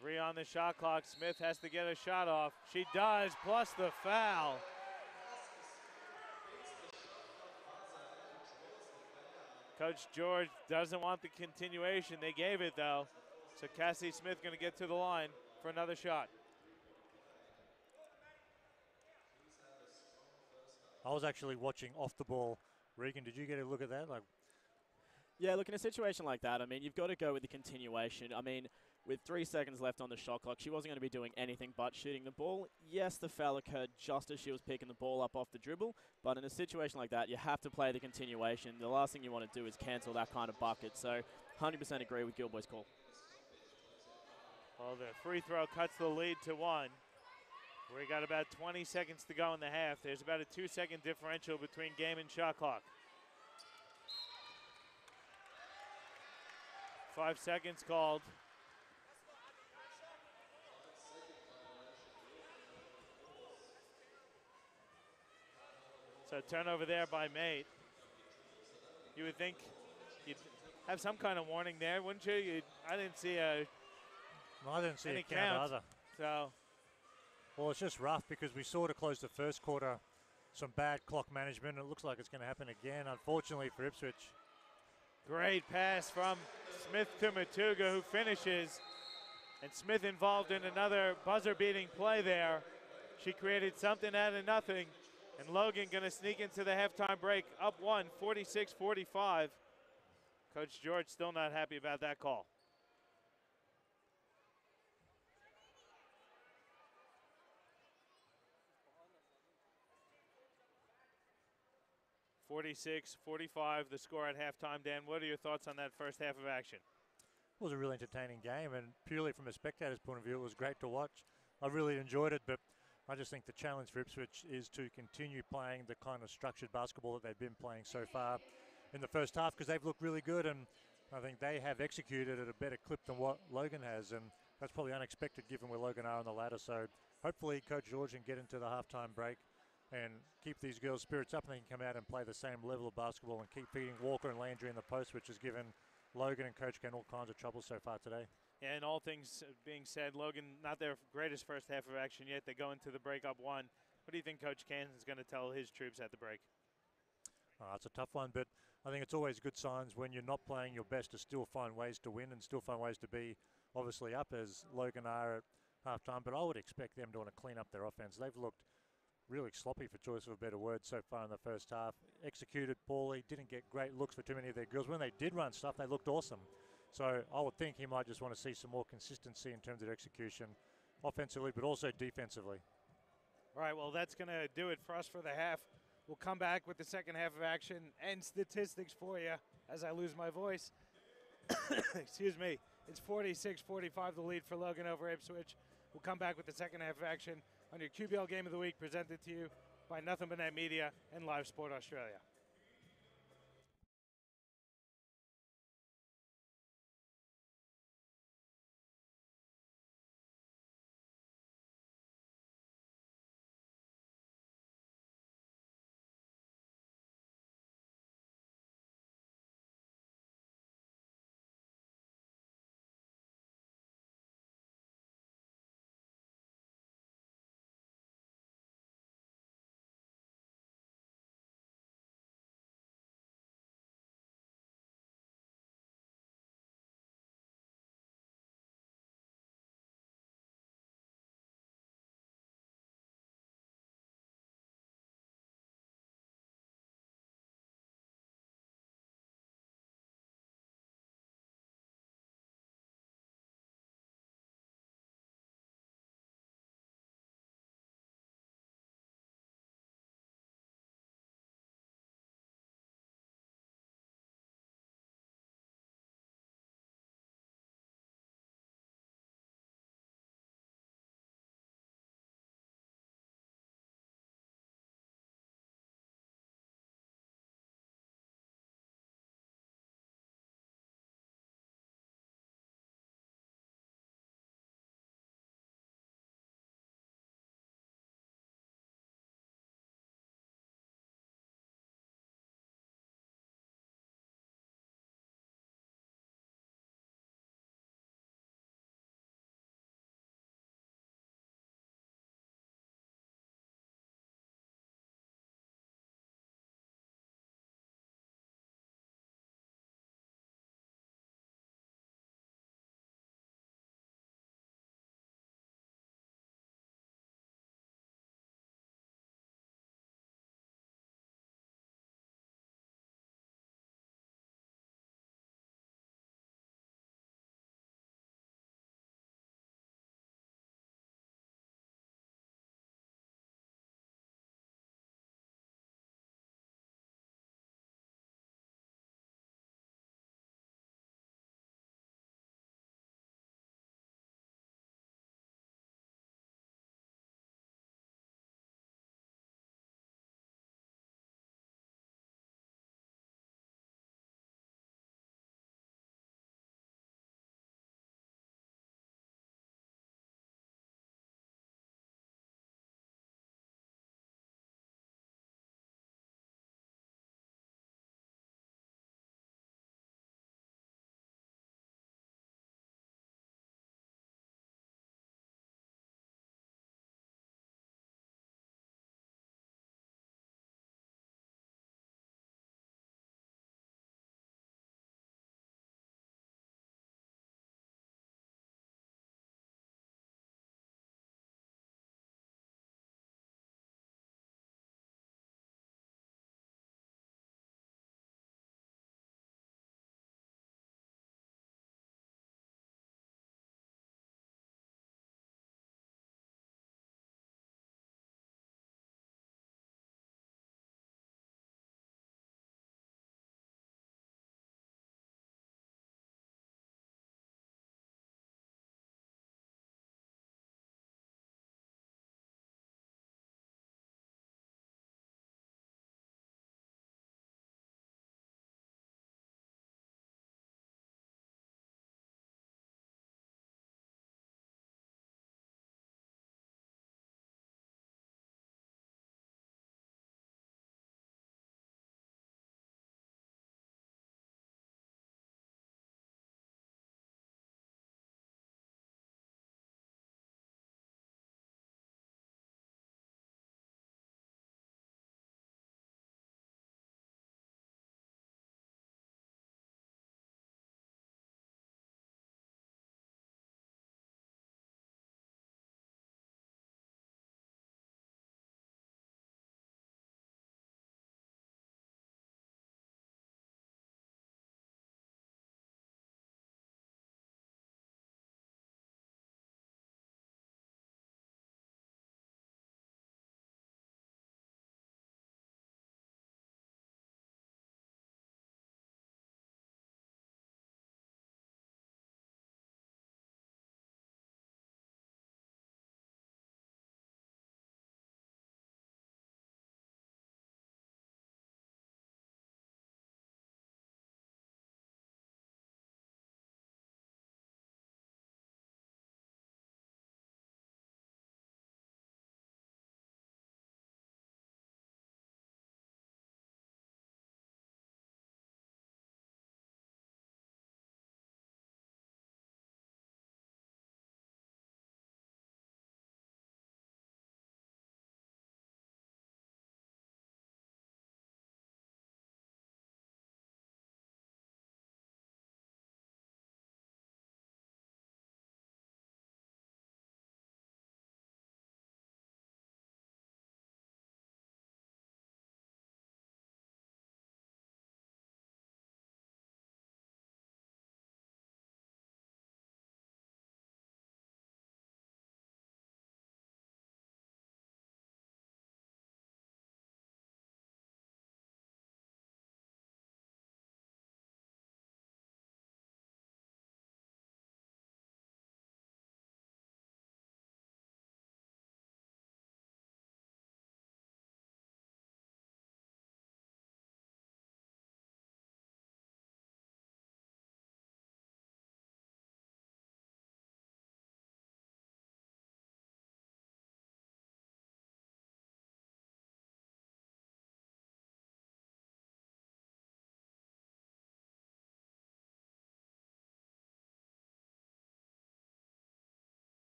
3 on the shot clock. Smith has to get a shot off. She does, plus the foul. Coach George doesn't want the continuation. They gave it, though. So Cassie Smith going to get to the line for another shot. I was actually watching off the ball. Regan, did you get a look at that? Yeah, look, in a situation like that, I mean, you've got to go with the continuation. I mean, with 3 seconds left on the shot clock, she wasn't going to be doing anything but shooting the ball. Yes, the foul occurred just as she was picking the ball up off the dribble, but in a situation like that, you have to play the continuation. The last thing you want to do is cancel that kind of bucket. So 100% agree with Gilboy's call. Well, the free throw cuts the lead to 1. We got about 20 seconds to go in the half. There's about a 2-second differential between game and shot clock. 5 seconds called. So turnover there by Mate. You would think you'd have some kind of warning there, wouldn't you? I didn't see I didn't see any a count count. either. So, well, it's just rough because we saw to close the first quarter some bad clock management. It looks like it's going to happen again, unfortunately, for Ipswich. great pass from Smith to Matuga, who finishes. And Smith involved in another buzzer-beating play there. She created something out of nothing. And Logan going to sneak into the halftime break, up 1, 46-45. Coach George still not happy about that call. (46-45) the score at halftime. Dan, what are your thoughts on that first half of action? It was a really entertaining game, and purely from a spectator's point of view, it was great to watch. I really enjoyed it, but I just think the challenge for Ipswich is to continue playing the kind of structured basketball that they've been playing so far in the first half, because they've looked really good, and I think they have executed at a better clip than what Logan has, and that's probably unexpected given where Logan are on the ladder. So hopefully Coach George can get into the halftime break and keep these girls' spirits up, and they can come out and play the same level of basketball and keep feeding Walker and Landry in the post, which has given Logan and Coach Ken all kinds of trouble so far today. Yeah, and all things being said, Logan, not their greatest first half of action yet. They go into the break up 1. What do you think Coach Ken is going to tell his troops at the break? It's a tough one, but I think it's always good signs when you're not playing your best to still find ways to win and still find ways to be obviously up, as Logan are at halftime. But I would expect them to want to clean up their offense. They've looked really sloppy, for choice of a better word, so far in the first half. Executed poorly, didn't get great looks for too many of their girls. When they did run stuff, they looked awesome. So I would think he might just want to see some more consistency in terms of execution, offensively, but also defensively. All right, well, that's going to do it for us for the half. We'll come back with the second half of action and statistics for you as I lose my voice. Excuse me. It's 46-45, the lead for Logan over Ipswich. We'll come back with the second half of action on your QBL Game of the Week, presented to you by Nothing But Net Media and Live Sport Australia.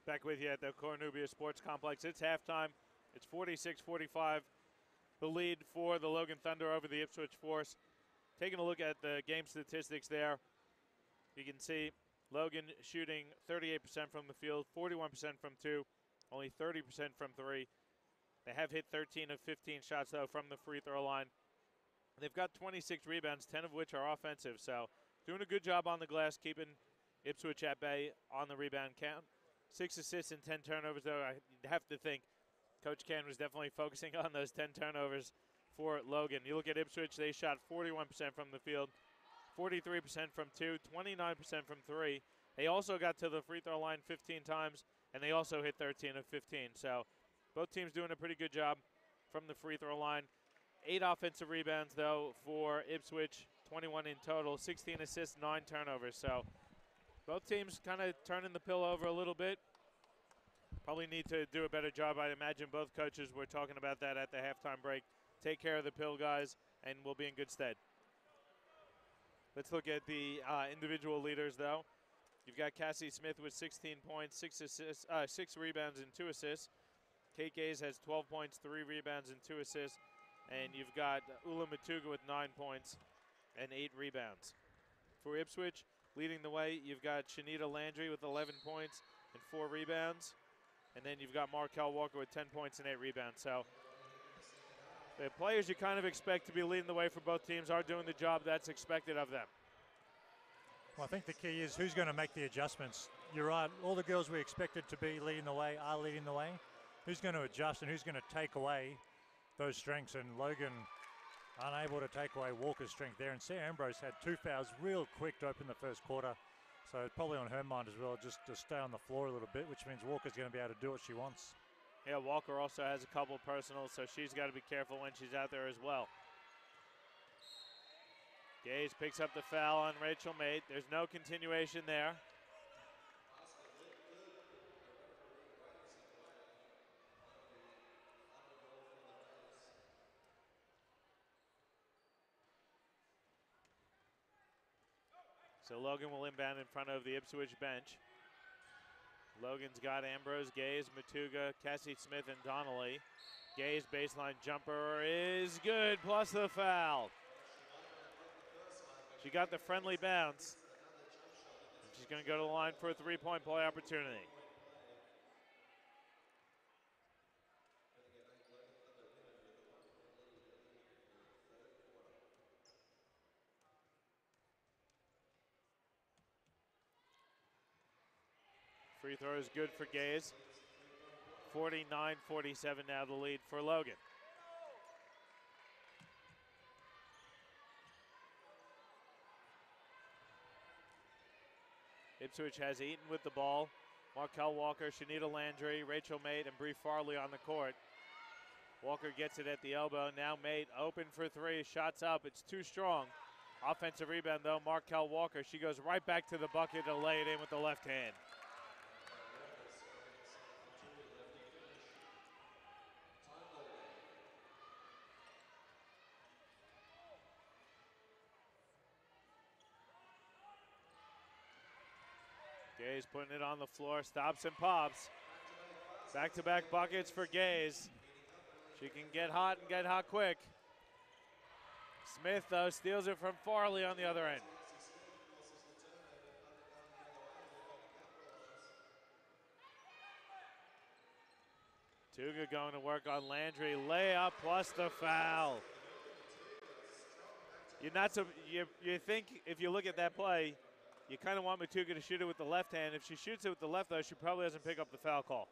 Back with you at the Cornubia Sports Complex. It's halftime. It's 46-45. The lead for the Logan Thunder over the Ipswich Force. Taking a look at the game statistics there, you can see Logan shooting 38% from the field, 41% from two, only 30% from three. They have hit 13 of 15 shots, though, from the free throw line. They've got 26 rebounds, 10 of which are offensive. So doing a good job on the glass, keeping Ipswich at bay on the rebound count. 6 assists and 10 turnovers, though. I have to think Coach Ken was definitely focusing on those 10 turnovers for Logan. You look at Ipswich, they shot 41% from the field, 43% from two, 29% from three. They also got to the free throw line 15 times, and they also hit 13 of 15. So both teams doing a pretty good job from the free throw line. 8 offensive rebounds, though, for Ipswich, 21 in total, 16 assists, 9 turnovers. So both teams kind of turning the pill over a little bit. Probably need to do a better job. I imagine both coaches were talking about that at the halftime break. Take care of the pill, guys, and we'll be in good stead. Let's look at the individual leaders, though. You've got Cassie Smith with 16 points, 6 assists, 6 rebounds, and 2 assists. Kate Gaze has 12 points, 3 rebounds, and 2 assists. And you've got Ula Matuga with 9 points and 8 rebounds. For Ipswich, leading the way, you've got Shanita Landry with 11 points and 4 rebounds. And then you've got Markel Walker with 10 points and 8 rebounds. So the players you kind of expect to be leading the way for both teams are doing the job that's expected of them. Well, I think the key is who's going to make the adjustments. You're right. All the girls we expected to be leading the way are leading the way. Who's going to adjust and who's going to take away those strengths? And Logan unable to take away Walker's strength there. And Sarah Ambrose had 2 fouls real quick to open the first quarter. So it's probably on her mind as well, just to stay on the floor a little bit, which means Walker's going to be able to do what she wants. Yeah, Walker also has a couple personals, so she's got to be careful when she's out there as well. Gaze picks up the foul on Rachel Mate. There's no continuation there. So Logan will inbound in front of the Ipswich bench. Logan's got Ambrose, Gaze, Matuga, Cassie Smith, and Donnelly. Gaze baseline jumper is good, plus the foul. She got the friendly bounce. And she's going to go to the line for a three-point play opportunity. Free throw is good for Gaze. 49-47 now the lead for Logan. Ipswich has Eaton with the ball. Markel Walker, Shanita Landry, Rachel Mate, and Bree Farley on the court. Walker gets it at the elbow. Now Mate open for three. Shots up. It's too strong. Offensive rebound, though. Markel Walker. She goes right back to the bucket to lay it in with the left hand. Gaze putting it on the floor, stops and pops. Back-to-back buckets for Gaze. She can get hot and get hot quick. Smith, though, steals it from Farley on the other end. Tuga going to work on Landry. Layup plus the foul. You think if you look at that play, you kind of want Matuga to shoot it with the left hand. If she shoots it with the left, though, she probably doesn't pick up the foul call.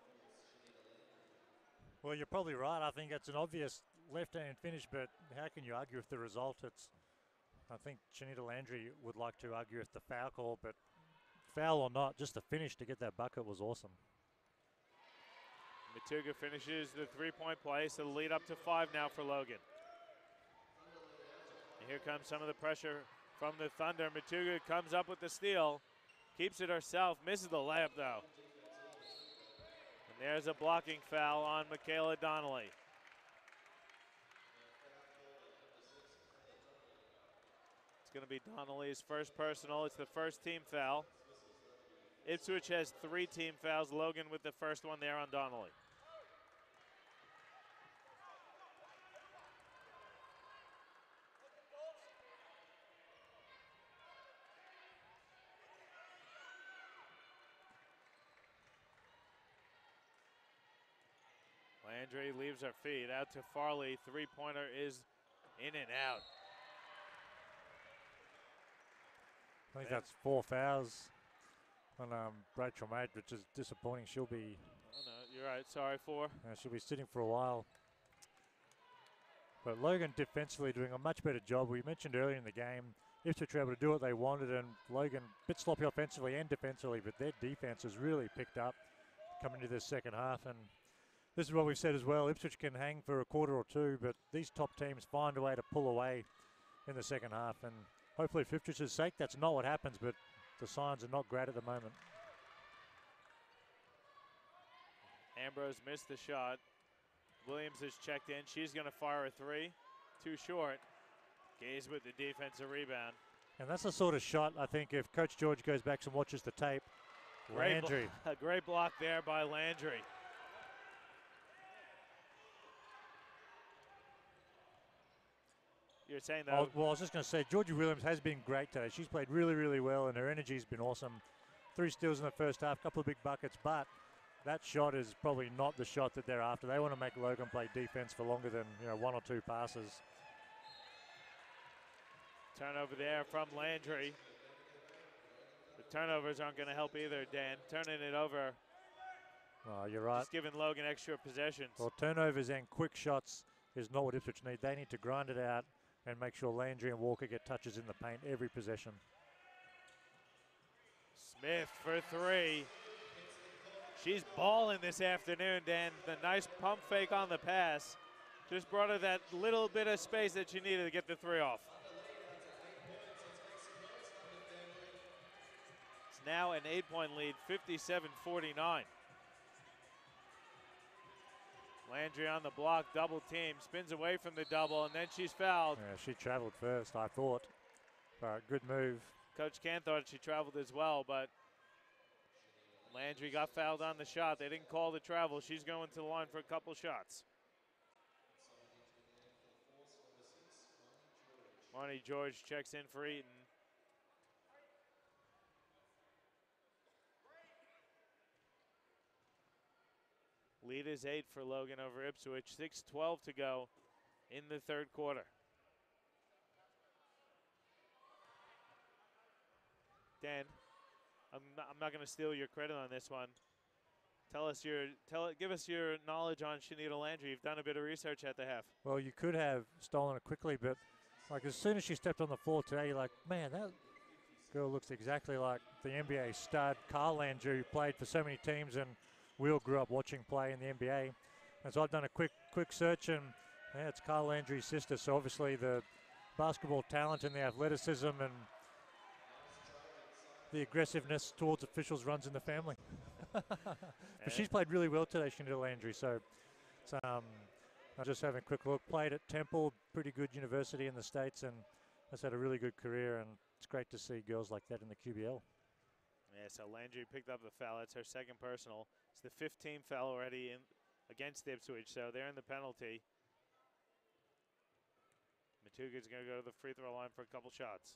Well, you're probably right. I think it's an obvious left-hand finish, but how can you argue with the result? I think Shanita Landry would like to argue with the foul call, but foul or not, just the finish to get that bucket was awesome. Matuga finishes the three-point play, so the lead up to 5 now for Logan. And here comes some of the pressure from the Thunder. Matuga comes up with the steal, keeps it herself, misses the layup though. And there's a blocking foul on Michaela Donnelly. It's going to be Donnelly's first personal. It's the first team foul. Ipswich has 3 team fouls. Logan with the first one there on Donnelly. Landry leaves her feed out to Farley. Three-pointer is in and out. I think that's 4 fouls on Rachel Maid, which is disappointing. She'll be. Oh no, you're right. Sorry, 4. She'll be sitting for a while. But Logan defensively doing a much better job. We mentioned earlier in the game, Ipswich were able to do what they wanted, and Logan a bit sloppy offensively and defensively, but their defense has really picked up coming into this second half. And this is what we've said as well. Ipswich can hang for a quarter or two, but these top teams find a way to pull away in the second half. And hopefully for Ipswich's sake, that's not what happens, but the signs are not great at the moment. Ambrose missed the shot. Williams is checked in. She's going to fire a 3. Too short. Gaze with the defensive rebound. And that's the sort of shot, I think, if Coach George goes back and watches the tape. Landry. A great block there by Landry. You're saying that? Well, I was just going to say, Georgie Williams has been great today. She's played really, really well, and her energy's been awesome. 3 steals in the first half, couple of big buckets, but that shot is probably not the shot that they're after. They want to make Logan play defense for longer than 1 or 2 passes. Turnover there from Landry. The turnovers aren't going to help either, Dan. Turning it over. Oh, you're right. Just giving Logan extra possessions. Well, turnovers and quick shots is not what Ipswich need. They need to grind it out and make sure Landry and Walker get touches in the paint every possession. Smith for 3. She's balling this afternoon, Dan. The nice pump fake on the pass just brought her that little bit of space that she needed to get the 3 off. It's now an 8-point lead, 57-49. Landry on the block, double team, spins away from the double, and then she's fouled. Yeah, she traveled first, I thought. Good move. Coach Can thought she traveled as well, but Landry got fouled on the shot. They didn't call the travel. She's going to the line for a couple shots. Marnie George checks in for Eaton. Lead is 8 for Logan over Ipswich. 6:12 to go in the third quarter. Dan, I'm not going to steal your credit on this one. Give us your knowledge on Shanita Landry. You've done a bit of research at the half. Well, you could have stolen it quickly, but like as soon as she stepped on the floor today, you're like, man, that girl looks exactly like the NBA stud Carl Landry, who played for so many teams, and we all grew up watching play in the NBA. And so I've done a quick search, and yeah, it's Carl Landry's sister. So obviously the basketball talent and the athleticism and the aggressiveness towards officials runs in the family. But she's played really well today, Shanita Landry. So it's, I'm just having a quick look. Played at Temple, pretty good university in the States, and has had a really good career. And it's great to see girls like that in the QBL. Yeah, so Landry picked up the foul. That's her second personal. It's the 15th foul already against Ipswich, so they're in the penalty. Matuga's going to go to the free throw line for a couple shots.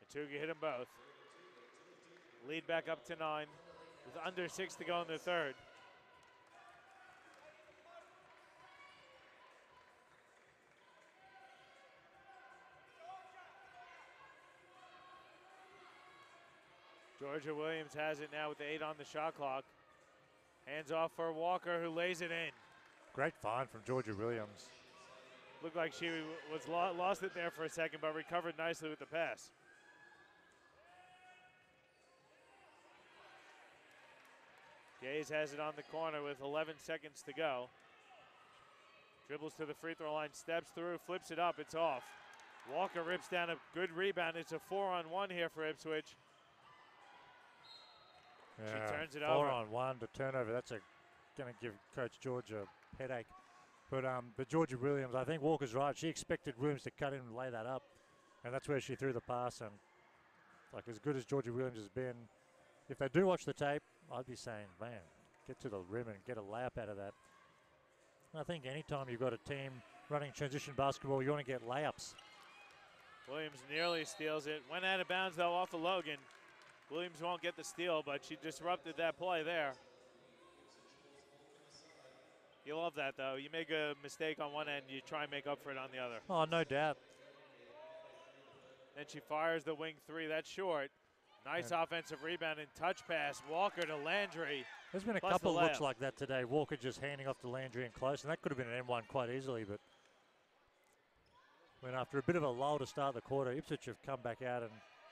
Matuga hit them both. Lead back up to 9 with under 6 to go in the third. Georgia Williams has it now with 8 on the shot clock. Hands off for Walker, who lays it in. Great find from Georgia Williams. Looked like she was lost it there for a second, but recovered nicely with the pass. Gaze has it on the corner with 11 seconds to go. Dribbles to the free throw line, steps through, flips it up, it's off. Walker rips down a good rebound. It's a 4-on-1 here for Ipswich. She turns it 4 over. 4-on-1 to turnover. That's going to give Coach George a headache. But Georgia Williams, I think Walker's right. She expected Williams to cut in and lay that up. And that's where she threw the pass. And like as good as Georgia Williams has been, if they do watch the tape, I'd be saying, man, get to the rim and get a layup out of that. And I think anytime you've got a team running transition basketball, you want to get layups. Williams nearly steals it. Went out of bounds, though, off of Logan. Williams won't get the steal, but she disrupted that play there. You love that, though. You make a mistake on one end, you try and make up for it on the other. Oh, no doubt. Then she fires the wing three. That's short. Nice offensive rebound and touch pass. Walker to Landry. There's been a couple of looks like that today. Walker just handing off to Landry and close, and that could have been an M1 quite easily. But when after a bit of a lull to start the quarter, Ipswich have come back out and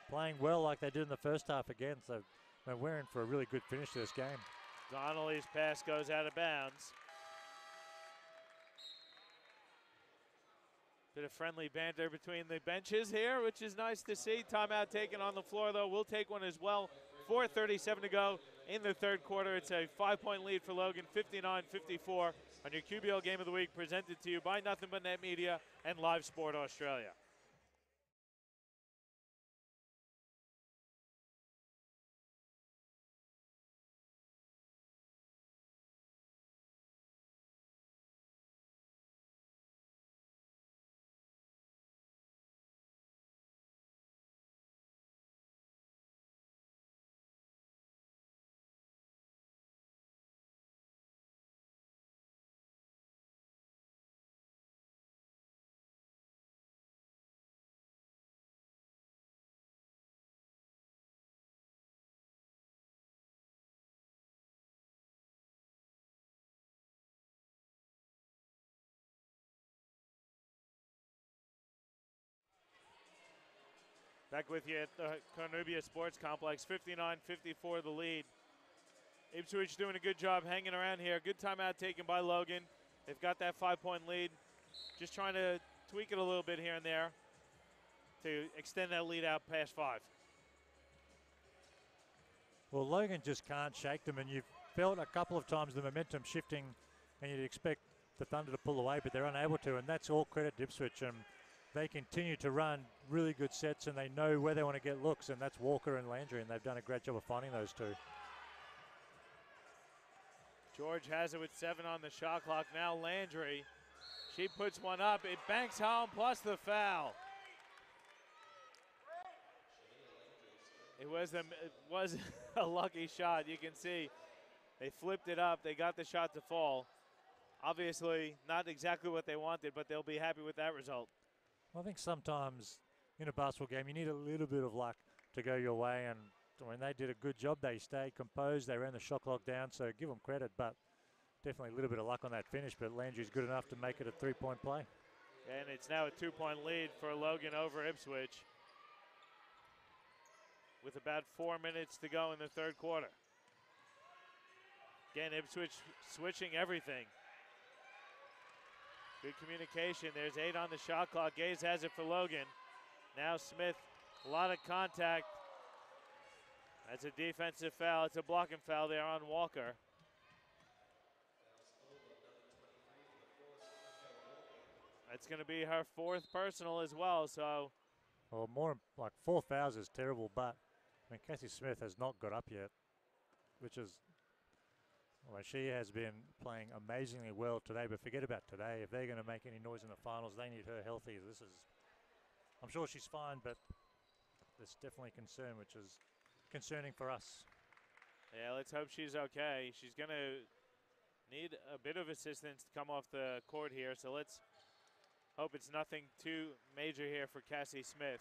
playing well like they did in the first half again. So we're in for a really good finish to this game. Donnelly's pass goes out of bounds. Bit of friendly banter between the benches here, which is nice to see. Timeout taken on the floor, though. We'll take one as well. 4:37 to go in the third quarter. It's a 5-point lead for Logan, 59-54 on your QBL Game of the Week, presented to you by Nothing But Net Media and Live Sport Australia. Back with you at the Cornubia Sports Complex, 59-54 the lead. Ipswich doing a good job hanging around here. Good timeout taken by Logan. They've got that 5-point lead. Just trying to tweak it a little bit here and there to extend that lead out past 5. Well, Logan just can't shake them, and you've felt a couple of times the momentum shifting, and you'd expect the Thunder to pull away, but they're unable to, and that's all credit to Ipswich. They continue to run really good sets, and they know where they want to get looks, and that's Walker and Landry, and they've done a great job of finding those two. George has it with 7 on the shot clock. Now Landry, she puts one up. It banks home, plus the foul. It was a lucky shot. You can see they flipped it up. They got the shot to fall. Obviously, not exactly what they wanted, but they'll be happy with that result. I think sometimes in a basketball game, you need a little bit of luck to go your way, and when they did a good job, they stayed composed, they ran the shot clock down, so give them credit, but definitely a little bit of luck on that finish, but Landry's good enough to make it a 3-point play. And it's now a 2-point lead for Logan over Ipswich with about 4 minutes to go in the third quarter. Again, Ipswich switching everything. Good communication. There's 8 on the shot clock. Gaze has it for Logan. Now Smith, a lot of contact. That's a defensive foul. It's a blocking foul there on Walker. That's going to be her 4th personal as well. So, well, more like 4 fouls is terrible, but I mean, Cassie Smith has not got up yet, which is, well, she has been playing amazingly well today, but forget about today. If they're going to make any noise in the finals, they need her healthy. I'm sure she's fine, but there's definitely concern, which is concerning for us. Yeah, let's hope she's okay. She's going to need a bit of assistance to come off the court here, so let's hope it's nothing too major here for Cassie Smith.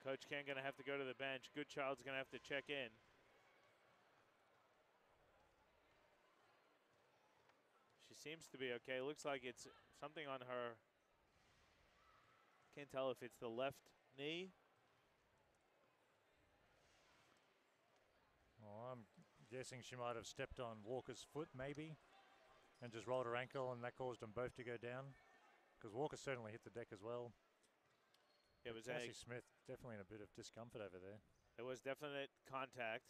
Coach Ken going to have to go to the bench. Goodchild's going to have to check in. She seems to be okay. Looks like it's something on her. Can't tell if it's the left knee. Well, I'm guessing she might have stepped on Walker's foot maybe and just rolled her ankle, and that caused them both to go down. because Walker certainly hit the deck as well. It was Cassie Smith definitely in a bit of discomfort over there. It was definite contact.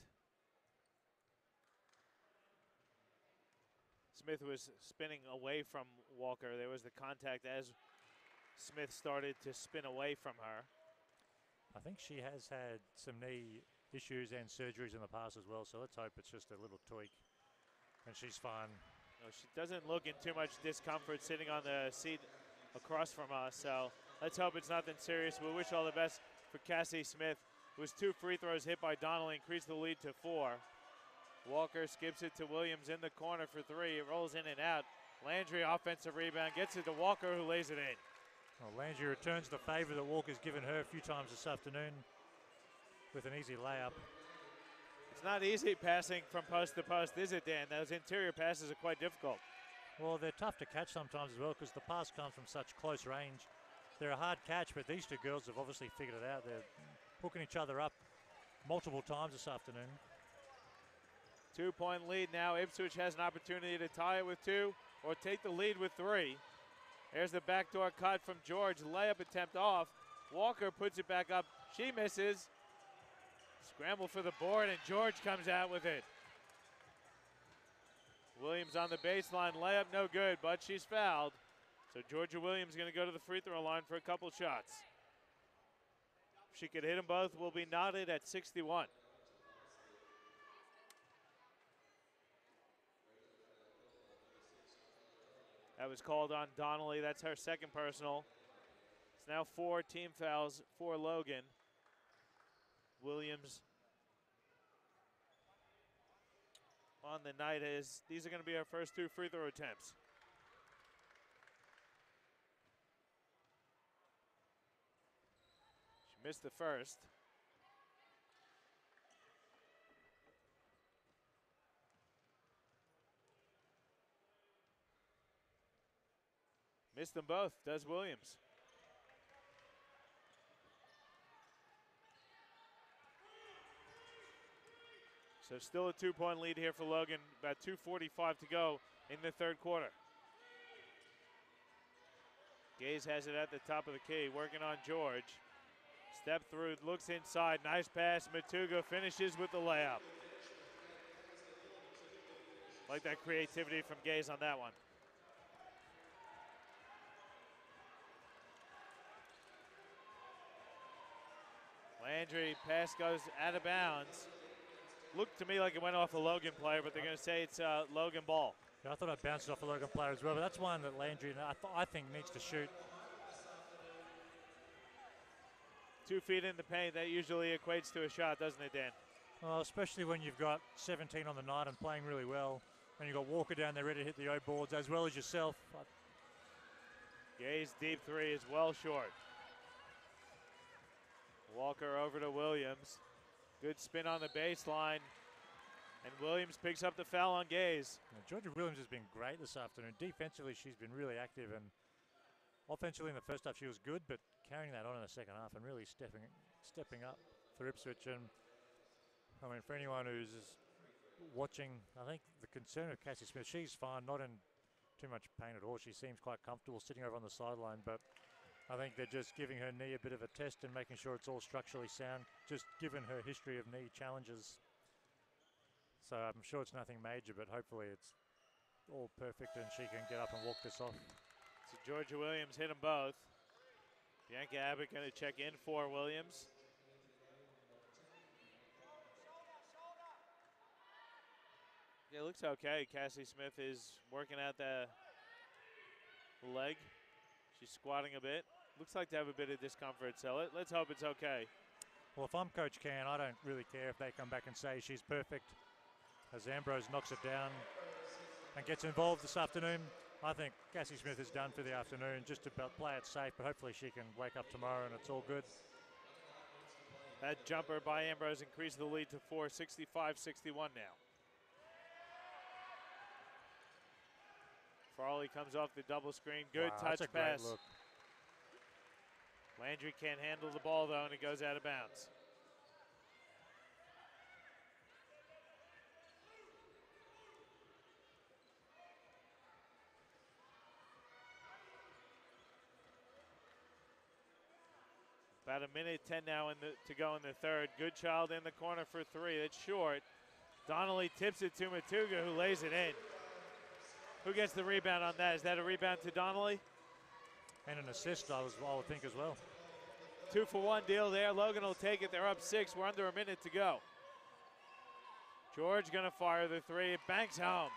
Smith was spinning away from Walker. There was the contact as Smith started to spin away from her. I think she has had some knee issues and surgeries in the past as well, so let's hope it's just a little tweak and she's fine. No, she doesn't look in too much discomfort sitting on the seat across from us, so let's hope it's nothing serious. We'll wish all the best for Cassie Smith, who was 2 free throws hit by Donnelly, increased the lead to 4. Walker skips it to Williams in the corner for 3. It rolls in and out. Landry, offensive rebound, gets it to Walker, who lays it in. Well, Landry returns the favor that Walker's given her a few times this afternoon with an easy layup. It's not easy passing from post to post, is it, Dan? Those interior passes are quite difficult. Well, they're tough to catch sometimes as well because the pass comes from such close range. They're a hard catch, but these two girls have obviously figured it out. They're hooking each other up multiple times this afternoon. 2-point lead now. Ipswich has an opportunity to tie it with 2 or take the lead with 3. There's the backdoor cut from George. Layup attempt off. Walker puts it back up. She misses. Scramble for the board, and George comes out with it. Williams on the baseline. Layup no good, but she's fouled. So Georgia Williams going to go to the free throw line for a couple shots. If she could hit them both, we'll be knotted at 61. That was called on Donnelly. That's her second personal. It's now 4 team fouls for Logan. Williams on the night is these are going to be our first 2 free throw attempts. She missed the first. Missed them both, does Williams. So still a 2-point lead here for Logan. About 2:45 to go in the third quarter. Gaze has it at the top of the key, working on George. Step through, looks inside, nice pass. Matuga finishes with the layup. Like that creativity from Gaze on that one. Landry, pass goes out of bounds. Looked to me like it went off a Logan player, but they're going to say it's Logan ball. Yeah, I thought I bounced it off a Logan player as well, but that's one that Landry, I think, needs to shoot. 2 feet in the paint, that usually equates to a shot, doesn't it, Dan? Well, especially when you've got 17 on the night and playing really well, and you've got Walker down there ready to hit the O boards as well as yourself. Gaze deep 3 is well short. Walker over to Williams. Good spin on the baseline. And Williams picks up the foul on Gaze. Georgia Williams has been great this afternoon. Defensively, she's been really active, and offensively in the first half she was good, but carrying that on in the second half and really stepping up for Ipswich. And I mean, for anyone who's watching, I think the concern of Cassie Smith, she's fine, not in too much pain at all. She seems quite comfortable sitting over on the sideline, but I think they're just giving her knee a bit of a test and making sure it's all structurally sound, just given her history of knee challenges. So I'm sure it's nothing major, but hopefully it's all perfect and she can get up and walk this off. So Georgia Williams hit them both. Bianca Abbott going to check in for Williams. Yeah, it looks okay. Cassie Smith is working out the leg. She's squatting a bit. Looks like to have a bit of discomfort, so let's hope it's okay. Well, if I'm Coach Can, I don't really care if they come back and say she's perfect. As Ambrose knocks it down and gets involved this afternoon, I think Cassie Smith is done for the afternoon, just to play it safe, but hopefully she can wake up tomorrow and it's all good. That jumper by Ambrose increased the lead to 4, 65-61 now. Farley comes off the double screen. Good touch that's a pass. great look. Landry can't handle the ball, though, and it goes out of bounds. About a minute 10 now to go in the third. Goodchild in the corner for three. It's short. Donnelly tips it to Matuga, who lays it in. Who gets the rebound on that? Is that a rebound to Donnelly? And an assist, I would think, as well. 2-for-1 deal there. Logan will take it. They're up 6. We're under a minute to go. George going to fire the three. It banks home.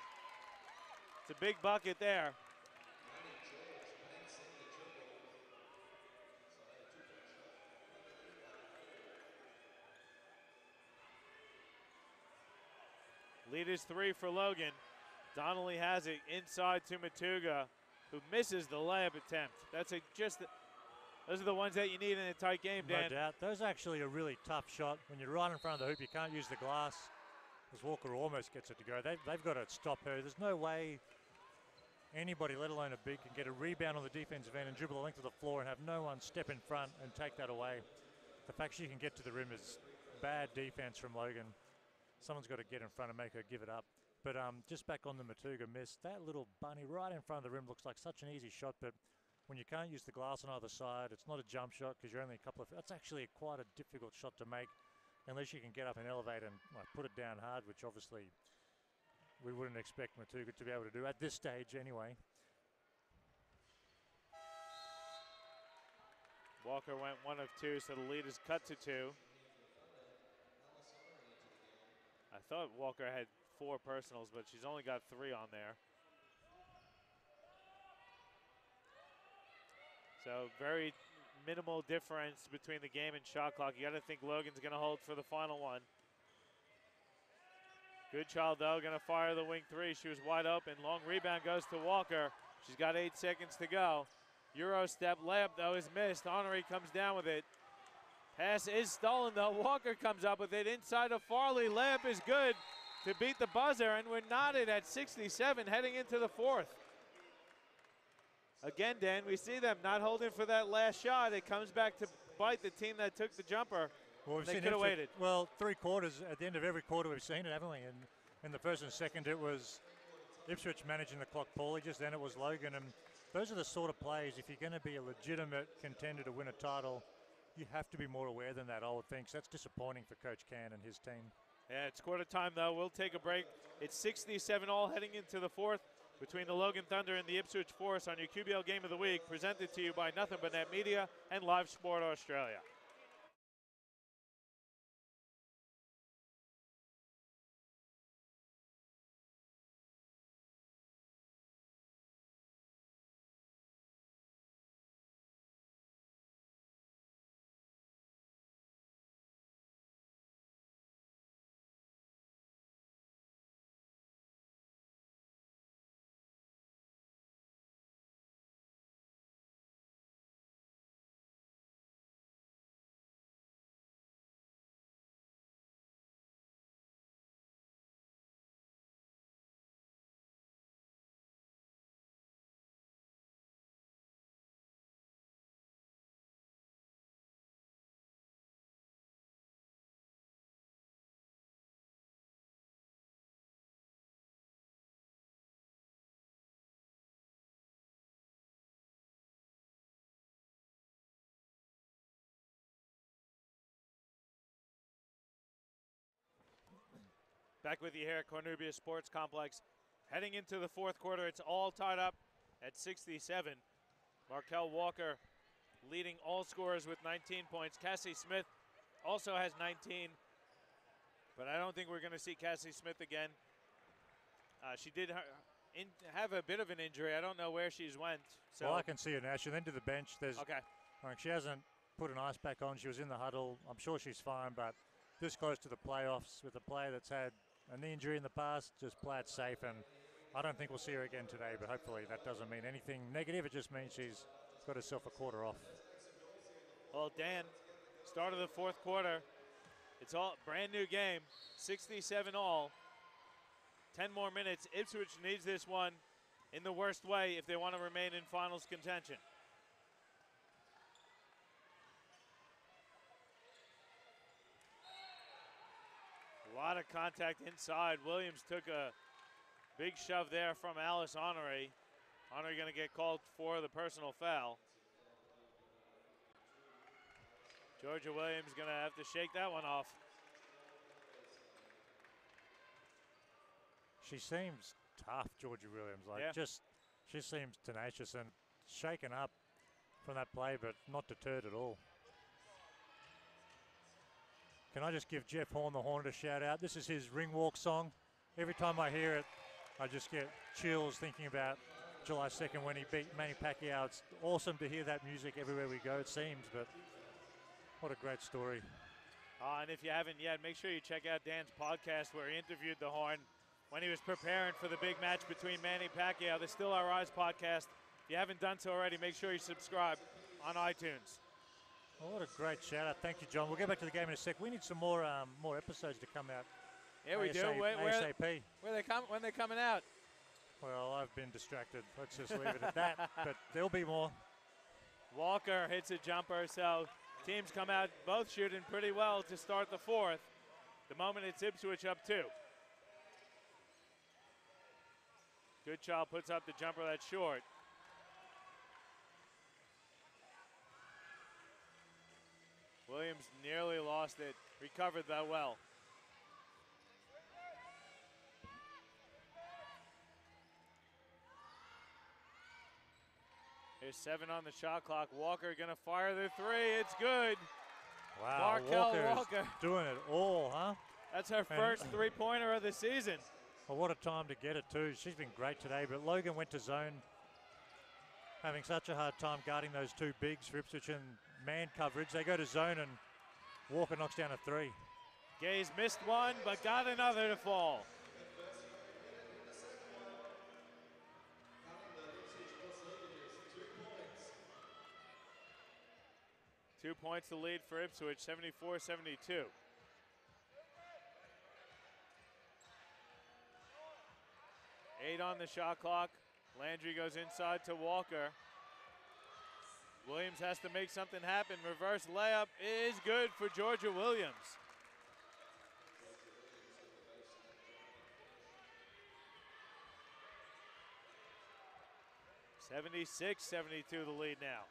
It's a big bucket there. Lead is 3 for Logan. Donnelly has it inside to Matuga, who misses the layup attempt. Those are the ones that you need in a tight game, Dan. No doubt. Those are actually a really tough shot. When you're right in front of the hoop, you can't use the glass. As Walker almost gets it to go. They've got to stop her. There's no way anybody, let alone a big, can get a rebound on the defensive end and dribble the length of the floor and have no one step in front and take that away. The fact she can get to the rim is bad defense from Logan. Someone's got to get in front and make her give it up. But just back on the Matuga miss, that little bunny right in front of the rim looks like such an easy shot, but when you can't use the glass on either side, it's not a jump shot because you're only a couple of, that's actually quite a difficult shot to make unless you can get up and elevate and put it down hard, which obviously we wouldn't expect Matuga to be able to do at this stage anyway. Walker went 1 of 2, so the lead is cut to 2. I thought Walker had 4 personals, but she's only got 3 on there. So very minimal difference between the game and shot clock. You got to think Logan's going to hold for the final one. Goodchild, though, going to fire the wing 3. She was wide open. Long rebound goes to Walker. She's got 8 seconds to go. Euro step layup, though, is missed. Honoré comes down with it. Pass is stolen, though. Walker comes up with it inside of Farley. Layup is good to beat the buzzer, and we're knotted at 67 heading into the fourth. Again, Dan, we see them not holding for that last shot. It comes back to bite the team that took the jumper. Well, they could have waited. Well, 3 quarters, at the end of every quarter we've seen it, haven't we? And in the first and second it was Ipswich managing the clock poorly. Just then it was Logan. And those are the sort of plays, if you're going to be a legitimate contender to win a title, you have to be more aware than that, I would think. So that's disappointing for Coach Can and his team. Yeah, it's quarter time, though. We'll take a break. It's 67 all heading into the fourth between the Logan Thunder and the Ipswich Force on your QBL Game of the Week, presented to you by Nothing But Net Media and Live Sport Australia. Back with you here at Cornubia Sports Complex. Heading into the fourth quarter, it's all tied up at 67. Markel Walker leading all scorers with 19 points. Cassie Smith also has 19, but I don't think we're going to see Cassie Smith again. She did have a bit of an injury. I don't know where she's went. So well, I can see her now. She went to the bench. Okay. She hasn't put an ice pack on. She was in the huddle. I'm sure she's fine, but this close to the playoffs with a player that's had an injury in the past, just play it safe, and I don't think we'll see her again today, but hopefully that doesn't mean anything negative. It just means she's got herself a quarter off. Well, Dan, start of the fourth quarter. It's all brand new game, 67 all. 10 more minutes. Ipswich needs this one in the worst way if they want to remain in finals contention. A lot of contact inside. Williams took a big shove there from Alice Honoré. Honoré going to get called for the personal foul. Georgia Williams going to have to shake that one off. She seems tough, Georgia Williams. Like, Yeah. she seems tenacious and shaken up from that play, but not deterred at all. Can I just give Jeff Horn, the Hornet, a shout out? This is his ring walk song. Every time I hear it, I just get chills thinking about July 2nd when he beat Manny Pacquiao. It's awesome to hear that music everywhere we go, it seems, but what a great story. And if you haven't yet, make sure you check out Dan's podcast where he interviewed the Horn when he was preparing for the big match between Manny Pacquiao. The Still Our Rise podcast. If you haven't done so already, make sure you subscribe on iTunes. Well, what a great shout out. Thank you, John. We'll get back to the game in a sec. We need some more episodes to come out. Yeah, we do. ASAP. When they're coming out? Well, I've been distracted. Let's just leave it at that. But there'll be more. Walker hits a jumper, so teams come out both shooting pretty well to start the fourth. The moment it's Ipswich up 2. Goodchild puts up the jumper that's short. Williams nearly lost it, recovered that well. There's 7 on the shot clock. Walker gonna fire the 3. It's good. Wow, Walker doing it all, huh? That's her first three-pointer of the season. Well, what a time to get it too. She's been great today, but Logan went to zone, having such a hard time guarding those 2 bigs for Ipswich and man coverage. They go to zone and Walker knocks down a 3. Gaze missed one, but got another to fall. Two points to lead for Ipswich, 74-72. Eight on the shot clock. Landry goes inside to Walker. Williams has to make something happen. Reverse layup is good for Georgia Williams. (76-72) the lead now.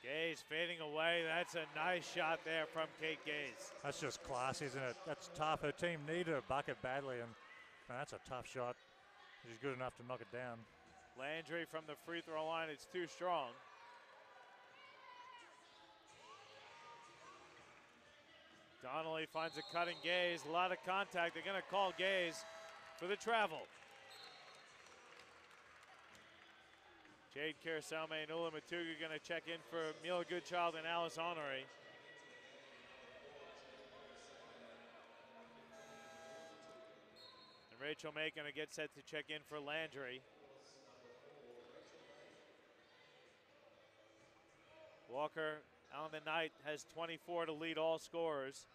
Gaze fading away. That's a nice shot there from Kate Gaze. That's just class, isn't it? That's tough. Her team needed a bucket badly, and man, that's a tough shot. She's good enough to knock it down. Landry from the free throw line, it's too strong. Donnelly finds a cutting Gaze. A lot of contact. They're going to call Gaze for the travel. Jade Kirisame and Ula Matuga going to check in for Mila Goodchild and Alice Honoré. And Rachel May going to get set to check in for Landry. Walker on the night has 24 to lead all scorers.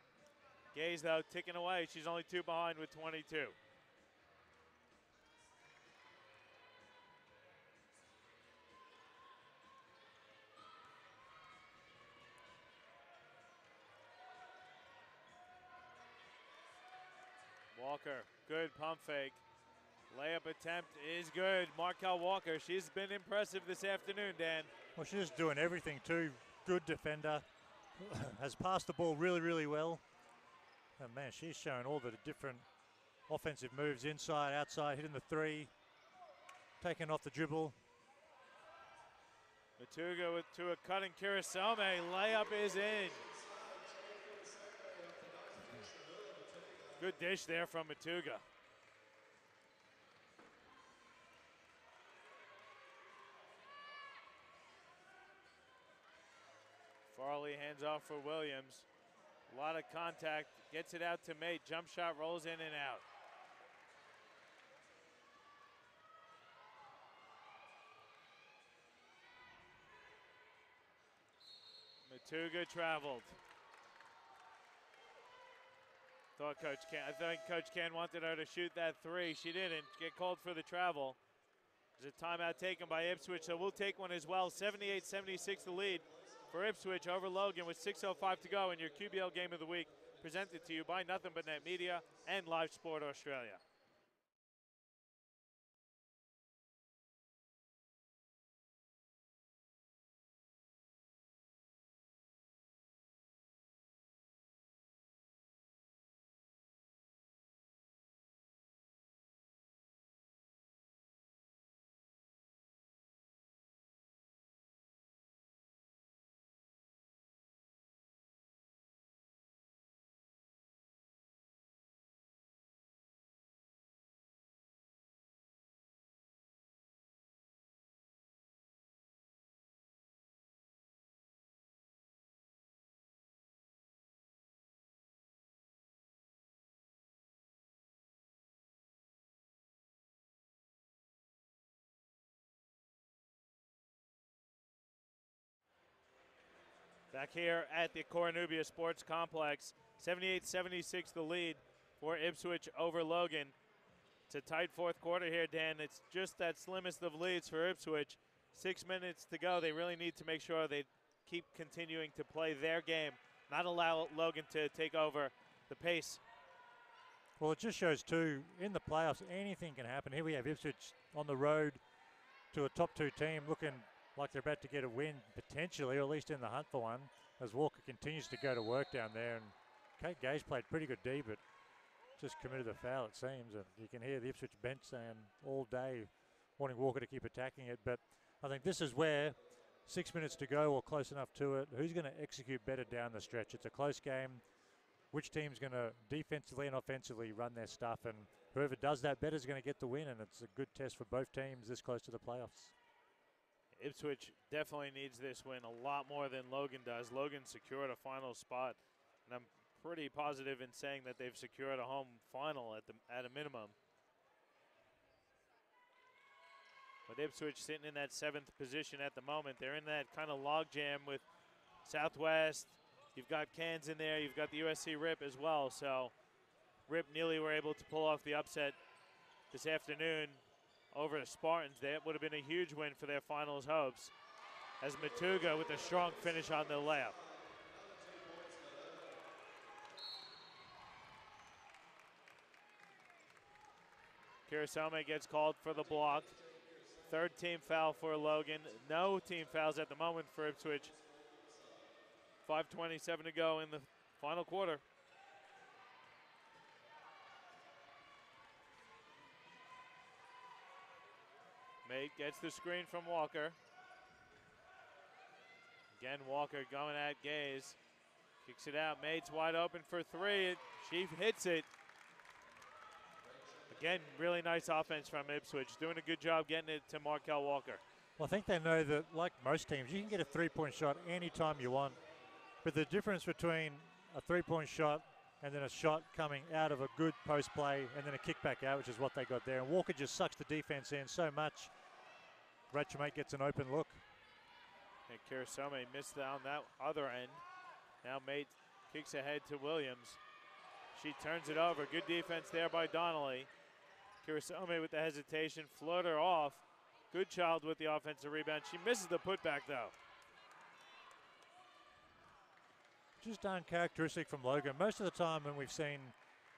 Gaze, though, ticking away. She's only 2 behind with 22. Walker, good pump fake. Layup attempt is good. Markel Walker, she's been impressive this afternoon, Dan. Well, she's just doing everything too. Good defender. Has passed the ball really, really well. And man, she's showing all the different offensive moves, inside, outside, hitting the 3, taking off the dribble. Matuga to a cutting Kirisame. Layup is in. Good dish there from Matuga. Farley hands off for Williams. A lot of contact, gets it out to Mate. Jump shot rolls in and out. Matuga traveled. I think Coach Ken wanted her to shoot that 3. She didn't get called for the travel. There's a timeout taken by Ipswich, so we'll take one as well. 78-76 the lead for Ipswich over Logan with 6:05 to go in your QBL Game of the Week, presented to you by Nothing But Net Media and Live Sport Australia. Back here at the Coronubia Sports Complex, 78-76 the lead for Ipswich over Logan. It's a tight fourth quarter here, Dan. It's just that slimmest of leads for Ipswich. 6 minutes to go. They really need to make sure they keep continuing to play their game, not allow Logan to take over the pace. Well, it just shows, too, in the playoffs, anything can happen. Here we have Ipswich on the road to a top 2 team looking like they're about to get a win, potentially, or at least in the hunt for one, as Walker continues to go to work down there. And Kate Gage played pretty good D, but just committed a foul, it seems. And you can hear the Ipswich bench saying all day, wanting Walker to keep attacking it. But I think this is where 6 minutes to go or close enough to it, who's going to execute better down the stretch? It's a close game. Which team's going to defensively and offensively run their stuff, and whoever does that better is going to get the win, and it's a good test for both teams this close to the playoffs. Ipswich definitely needs this win a lot more than Logan does. Logan secured a final spot, and I'm pretty positive in saying that they've secured a home final at a minimum. But Ipswich sitting in that 7th position at the moment. They're in that kind of log jam with Southwest. You've got Cairns in there. You've got the USC Rip as well. So Rip nearly were able to pull off the upset this afternoon over the Spartans. That would have been a huge win for their finals hopes, as Matuga with a strong finish on the layup. Kirasome gets called for the block. 3rd team foul for Logan. No team fouls at the moment for Ipswich. 5:27 to go in the final quarter. Mate gets the screen from Walker. Again, Walker going at Gaze. Kicks it out. Mate's wide open for 3. She hits it. Again, really nice offense from Ipswich. Doing a good job getting it to Markel Walker. Well, I think they know that, like most teams, you can get a 3-point shot anytime you want. But the difference between a 3-point shot and then a shot coming out of a good post play and then a kick back out, which is what they got there. And Walker just sucks the defense in so much. Rachel Mate gets an open look. And Kirasome missed on that other end. Now Mate kicks ahead to Williams. She turns it over. Good defense there by Donnelly. Kirasome with the hesitation, floater off. Goodchild with the offensive rebound. She misses the putback though. Just uncharacteristic from Logan. Most of the time when we've seen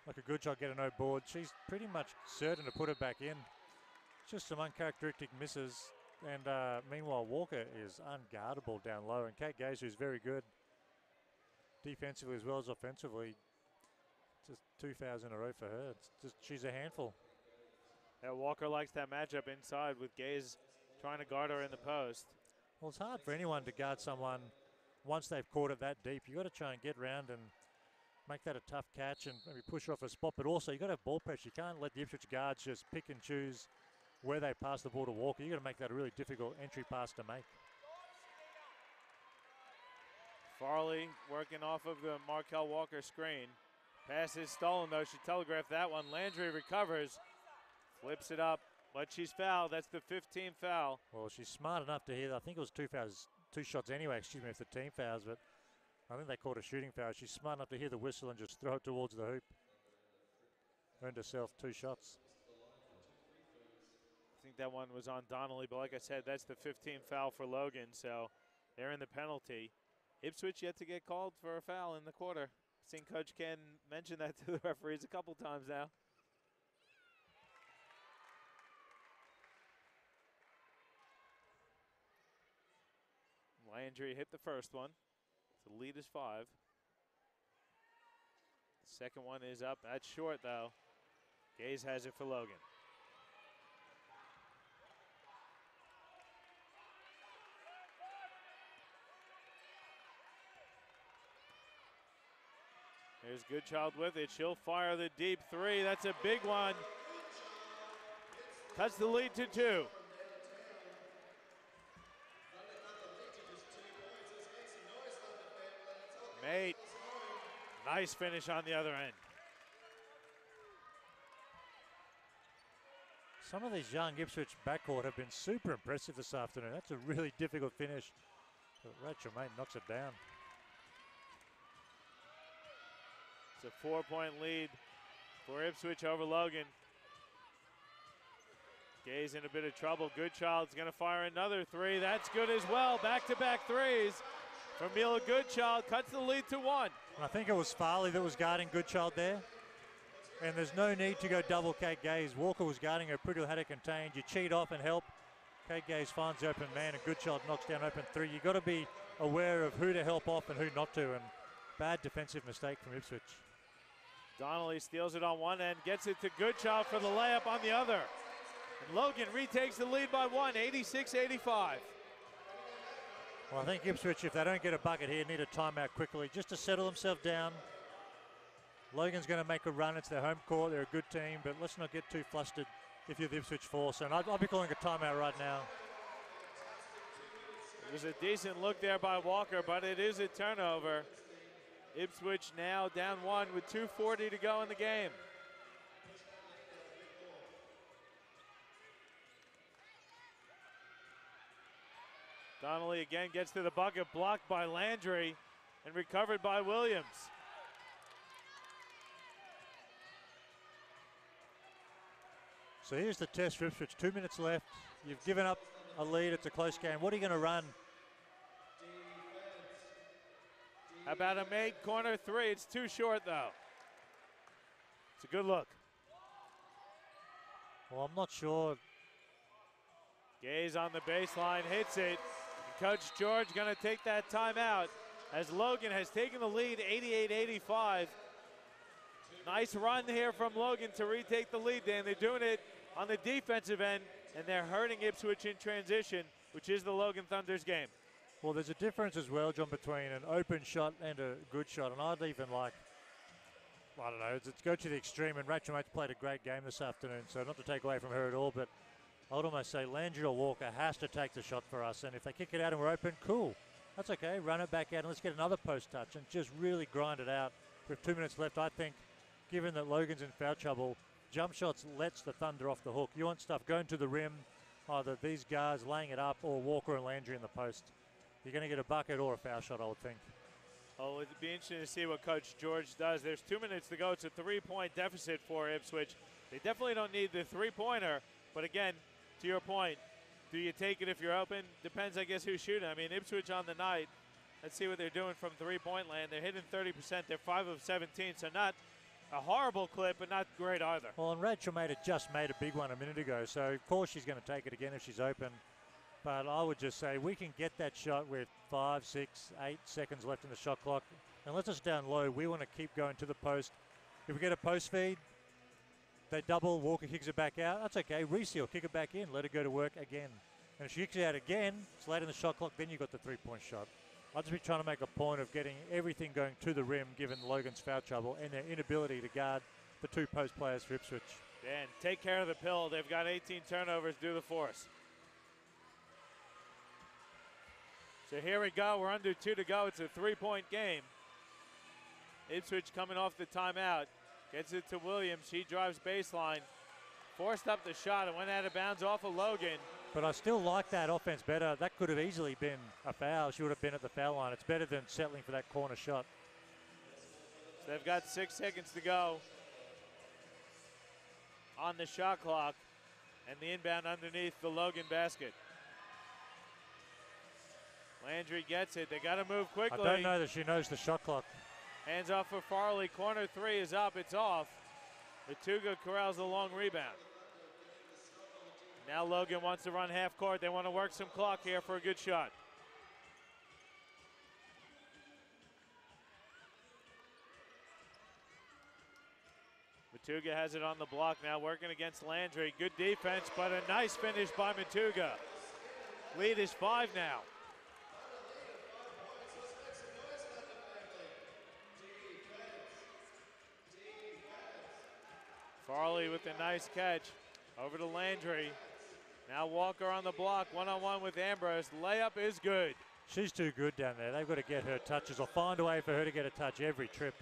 like a Goodchild get a no board, she's pretty much certain to put it back in. Just some uncharacteristic misses. And meanwhile, Walker is unguardable down low. And Kate Gaze, who's very good defensively as well as offensively. Just 2 fouls in a row for her. It's just, she's a handful. Yeah, Walker likes that matchup inside with Gaze trying to guard her in the post. Well, it's hard for anyone to guard someone once they've caught it that deep. You've got to try and get around and make that a tough catch and maybe push her off a spot. But also, you've got to have ball pressure. You can't let the Ipswich guards just pick and choose where they pass the ball to Walker. You've got to make that a really difficult entry pass to make. Farley working off of the Markel Walker screen. Pass is stolen, though. She telegraphed that one. Landry recovers, flips it up, but she's fouled. That's the 15th foul. Well, she's smart enough to hear. I think it was 2 fouls, 2 shots anyway, excuse me, if the team fouls, but I think they called a shooting foul. She's smart enough to hear the whistle and just throw it towards the hoop. Earned herself 2 shots. I think that one was on Donnelly, but like I said, that's the 15th foul for Logan, so they're in the penalty. Ipswich yet to get called for a foul in the quarter. Seen Coach Ken mention that to the referees a couple times now. Landry hit the first one. So the lead is 5. The second one is up. That's short, though. Gaze has it for Logan. There's Goodchild with it. She'll fire the deep 3. That's a big one. Cuts the lead to 2. Mate, nice finish on the other end. Some of these young Ipswich backcourt have been super impressive this afternoon. That's a really difficult finish. But Rachel Mate knocks it down. It's a 4-point lead for Ipswich over Logan. Gay's in a bit of trouble. Goodchild's going to fire another three. That's good as well. Back-to-back threes from Mila Goodchild. Cuts the lead to 1. I think it was Farley that was guarding Goodchild there. And there's no need to go double Kate Gaze. Walker was guarding her pretty, had her contained. You cheat off and help. Kate Gaze finds the open man, and Goodchild knocks down open 3. You've got to be aware of who to help off and who not to, and bad defensive mistake from Ipswich. Donnelly steals it on one end, gets it to Goodchild for the layup on the other. And Logan retakes the lead by 1, 86-85. Well, I think Ipswich, if they don't get a bucket here, need a timeout quickly just to settle themselves down. Logan's going to make a run. It's their home court. They're a good team, but let's not get too flustered if you're the Ipswich Force. And I'll be calling a timeout right now. It was a decent look there by Walker, but it is a turnover. Ipswich now down 1 with 2:40 to go in the game. Donnelly again gets to the bucket, blocked by Landry and recovered by Williams. So here's the test for Ipswich. 2 minutes left. You've given up a lead. It's a close game. What are you going to run? How about a made corner three? It's too short, though. It's a good look. Well, I'm not sure. Gaze on the baseline, hits it. Coach George going to take that timeout as Logan has taken the lead 88-85. Nice run here from Logan to retake the lead, Dan. They're doing it on the defensive end, and they're hurting Ipswich in transition, which is the Logan Thunder's game. Well, there's a difference as well, John, between an open shot and a good shot. And I'd even like, I don't know, it's go to the extreme. And Rachel Mates played a great game this afternoon, so not to take away from her at all, but I would almost say Landry or Walker has to take the shot for us. And if they kick it out and we're open, cool. That's okay. Run it back out and let's get another post touch and just really grind it out. With 2 minutes left, I think, given that Logan's in foul trouble, jump shots lets the Thunder off the hook. You want stuff going to the rim, either these guys laying it up or Walker and Landry in the post. You're going to get a bucket or a foul shot, I would think. Oh, it'd be interesting to see what Coach George does. There's 2 minutes to go. It's a 3-point deficit for Ipswich. They definitely don't need the three-pointer. But again, to your point, do you take it if you're open? Depends, I guess, who's shooting. I mean, Ipswich on the night, let's see what they're doing from three-point land. They're hitting 30%. They're 5 of 17, so not a horrible clip, but not great either. Well, and Rachel just made a big one a minute ago, so of course she's going to take it again if she's open. But I would just say we can get that shot with 5, 6, 8 seconds left in the shot clock. And let's just down low. We want to keep going to the post. If we get a post feed, they double, Walker kicks it back out. That's okay. Reseal, kick it back in, let it go to work again. And if she kicks it out again, it's late in the shot clock, then you've got the three-point shot. I'll just be trying to make a point of getting everything going to the rim given Logan's foul trouble and their inability to guard the 2 post players for Ipswich. Dan, take care of the pill. They've got 18 turnovers due to the Force. So here we go. We're under 2 to go. It's a 3-point game. Ipswich coming off the timeout. Gets it to Williams. She drives baseline. Forced up the shot. It went out of bounds off of Logan. But I still like that offense better. That could have easily been a foul. She would have been at the foul line. It's better than settling for that corner shot. So they've got 6 seconds to go on the shot clock. And the inbound underneath the Logan basket. Landry gets it. They got to move quickly. I don't know that she knows the shot clock. Hands off for Farley. Corner three is up. It's off. Matuga corrals the long rebound. Now Logan wants to run half court. They want to work some clock here for a good shot. Matuga has it on the block now, working against Landry. Good defense, but a nice finish by Matuga. Lead is 5 now. Farley with a nice catch. Over to Landry. Now Walker on the block, one-on-one with Ambrose. Layup is good. She's too good down there. They've got to get her touches or find a way for her to get a touch every trip.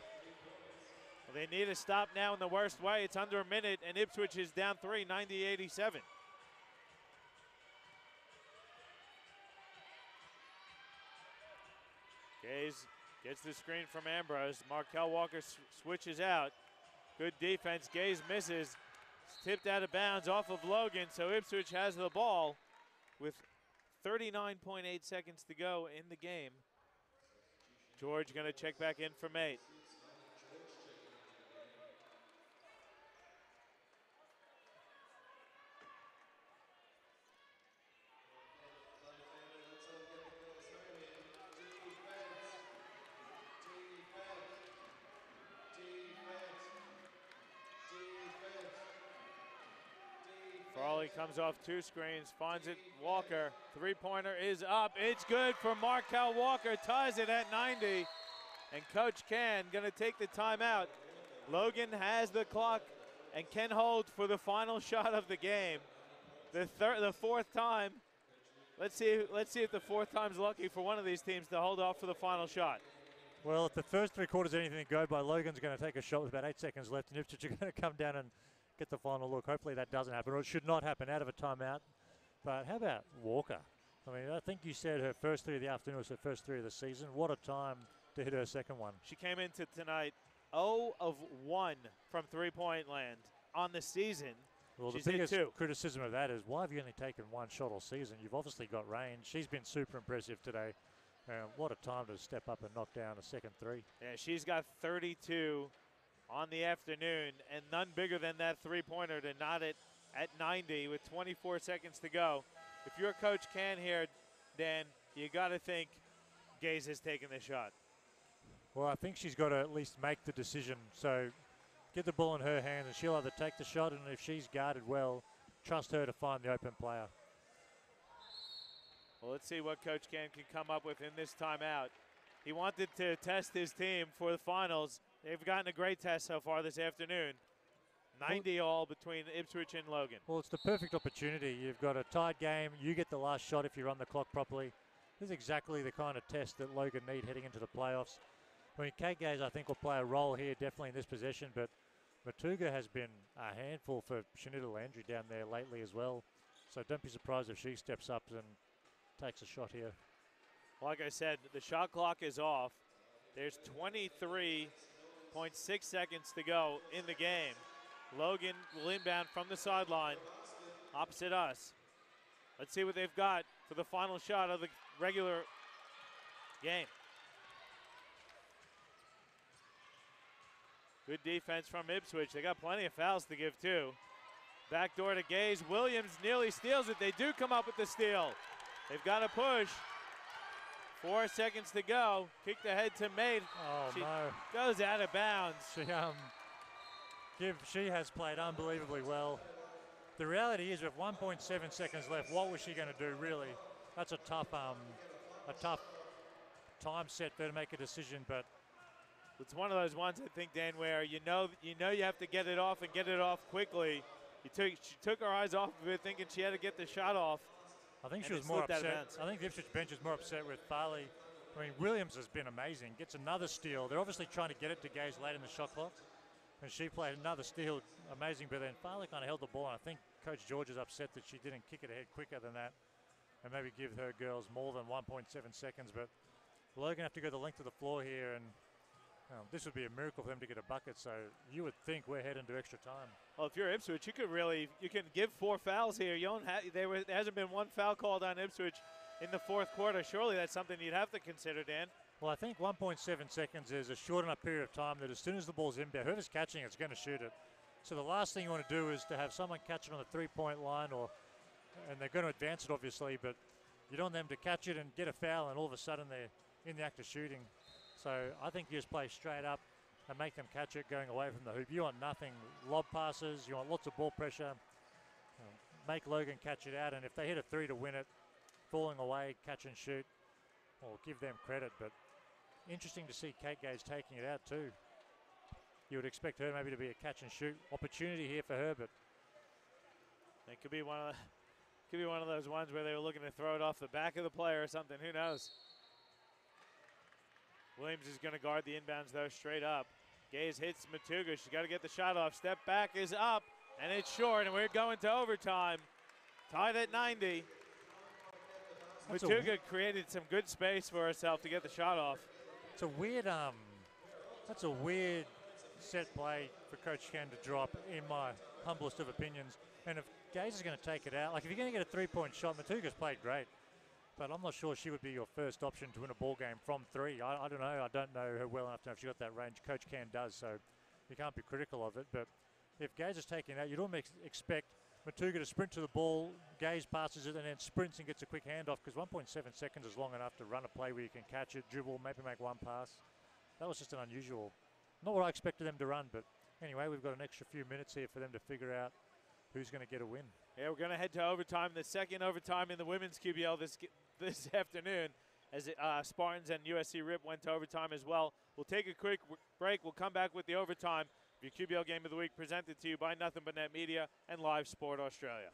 Well, they need a stop now in the worst way. It's under a minute, and Ipswich is down 3, 90-87. Gaze Gets the screen from Ambrose. Markel Walker switches out. Good defense. Gaze misses. It's tipped out of bounds off of Logan, so Ipswich has the ball with 39.8 seconds to go in the game. George going to check back in for Mate. Farley comes off 2 screens, finds it, Walker, 3-pointer is up, it's good for Markel Walker, ties it at 90, and Coach Can gonna take the timeout. Logan has the clock and can hold for the final shot of the game. The fourth time, let's see if the fourth time's lucky for one of these teams to hold off for the final shot. Well, if the first 3 quarters anything to go by, Logan's going to take a shot with about 8 seconds left, and Ipswich are going to come down and get the final look. Hopefully that doesn't happen, or it should not happen out of a timeout. But how about Walker? I mean, I think you said her first 3 of the afternoon was her first 3 of the season. What a time to hit her second one. She came into tonight 0 of 1 from three-point land on the season. Well, She's the biggest hit 2. criticism of that is, why have you only taken 1 shot all season? You've obviously got range. She's been super impressive today. What a time to step up and knock down a second 3. Yeah, she's got 32 on the afternoon, and none bigger than that 3-pointer to knot it at 90 with 24 seconds to go. If you're Coach Can here, Dan, you got to think Gaze has taken the shot. Well, I think she's got to at least make the decision. So get the ball in her hand, and she'll either take the shot, and if she's guarded well, trust her to find the open player. Well, let's see what Coach Can can come up with in this timeout. He wanted to test his team for the finals. They've gotten a great test so far this afternoon. 90 all between Ipswich and Logan. Well, it's the perfect opportunity. You've got a tied game. You get the last shot if you run the clock properly. This is exactly the kind of test that Logan need heading into the playoffs. I mean, Kate Gaze, I think, will play a role here definitely in this possession, but Matuga has been a handful for Shanita Landry down there lately as well. So don't be surprised if she steps up and takes a shot here. Like I said, the shot clock is off. There's 23.6 seconds to go in the game. Logan will inbound from the sideline opposite us. Let's see what they've got for the final shot of the regular game. Good defense from Ipswich. They got plenty of fouls to give too. Backdoor to Gaze. Williams nearly steals it. They do come up with the steal. They've got to push. 4 seconds to go. Kicked ahead to Mate. Oh, she no. goes out of bounds. She has played unbelievably well. The reality is, with 1.7 seconds left, what was she going to do, really? That's a tough time set there to make a decision, but it's one of those ones, I think, Dan, where you know you have to get it off and get it off quickly. She took her eyes off of it, thinking she had to get the shot off. I think she was more upset. I think the Ipswich bench is more upset with Farley. I mean, Williams has been amazing. Gets another steal. They're obviously trying to get it to Gaze late in the shot clock. And she played another steal, amazing. But then Farley kind of held the ball. And I think Coach George is upset that she didn't kick it ahead quicker than that and maybe give her girls more than 1.7 seconds. But Logan have to go the length of the floor here, and this would be a miracle for them to get a bucket. So you would think we're heading to extra time. Well, if you're Ipswich, you can give 4 fouls here. You don't there hasn't been 1 foul called on Ipswich in the fourth quarter. Surely that's something you'd have to consider, Dan. Well, I think 1.7 seconds is a short enough period of time that as soon as the ball's inbound, whoever's catching it's going to shoot it. So the last thing you want to do is to have someone catch it on the 3-point line, and they're going to advance it, obviously, but you don't want them to catch it and get a foul, and all of a sudden they're in the act of shooting. So I think you just play straight up and make them catch it going away from the hoop. You want nothing, lob passes, you want lots of ball pressure. Make Logan catch it out, and if they hit a 3 to win it, falling away, catch and shoot, well, give them credit. But interesting to see Kate Gaze taking it out too. You would expect her maybe to be a catch and shoot opportunity here for her, but it could be one of those ones where they were looking to throw it off the back of the player or something. Who knows? Williams is going to guard the inbounds though, straight up. Gaze hits Matuga. She's got to get the shot off. Step back is up, and it's short, and we're going to overtime. Tied at 90. Matuga created some good space for herself to get the shot off. It's a weird that's a weird set play for Coach Ken to drop, in my humblest of opinions. And if Gaze is going to take it out, like if you're going to get a 3-point shot, Matuga's played great, but I'm not sure she would be your first option to win a ball game from 3. I don't know. I don't know her well enough to know if she got that range. Coach Ken does, so you can't be critical of it. But if Gaze is taking it out, you'd almost expect Matuga to sprint to the ball, Gaze passes it, and then sprints and gets a quick handoff, because 1.7 seconds is long enough to run a play where you can catch it, dribble, maybe make one pass. That was just an unusual, not what I expected them to run, but anyway, we've got an extra few minutes here for them to figure out who's going to get a win. Yeah, we're going to head to overtime, the second overtime in the women's QBL this afternoon, as Spartans and USC Rip went to overtime as well. We'll take a quick break. We'll come back with the overtime. Your QBL Game of the Week presented to you by Nothing But Net Media and Live Sport Australia.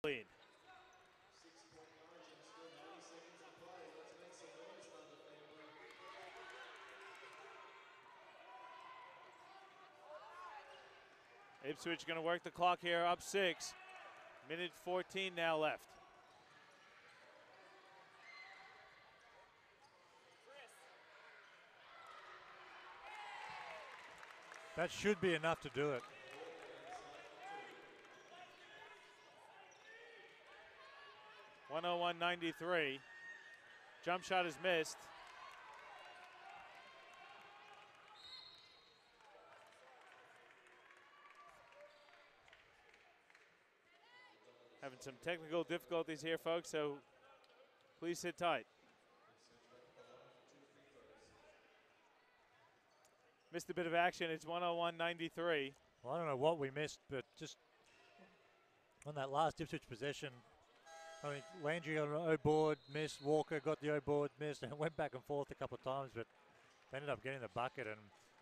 Lead. Ipswich going to work the clock here, up 6. Minute 14 now left. That should be enough to do it. .101.93. Jump shot is missed. Having some technical difficulties here, folks, so please sit tight. Missed a bit of action. It's 101.93. Well, I don't know what we missed, but just on that last Ipswich possession, I think Landry got an O-board, missed. Walker got the O-board, missed, and went back and forth a couple of times, but they ended up getting the bucket, and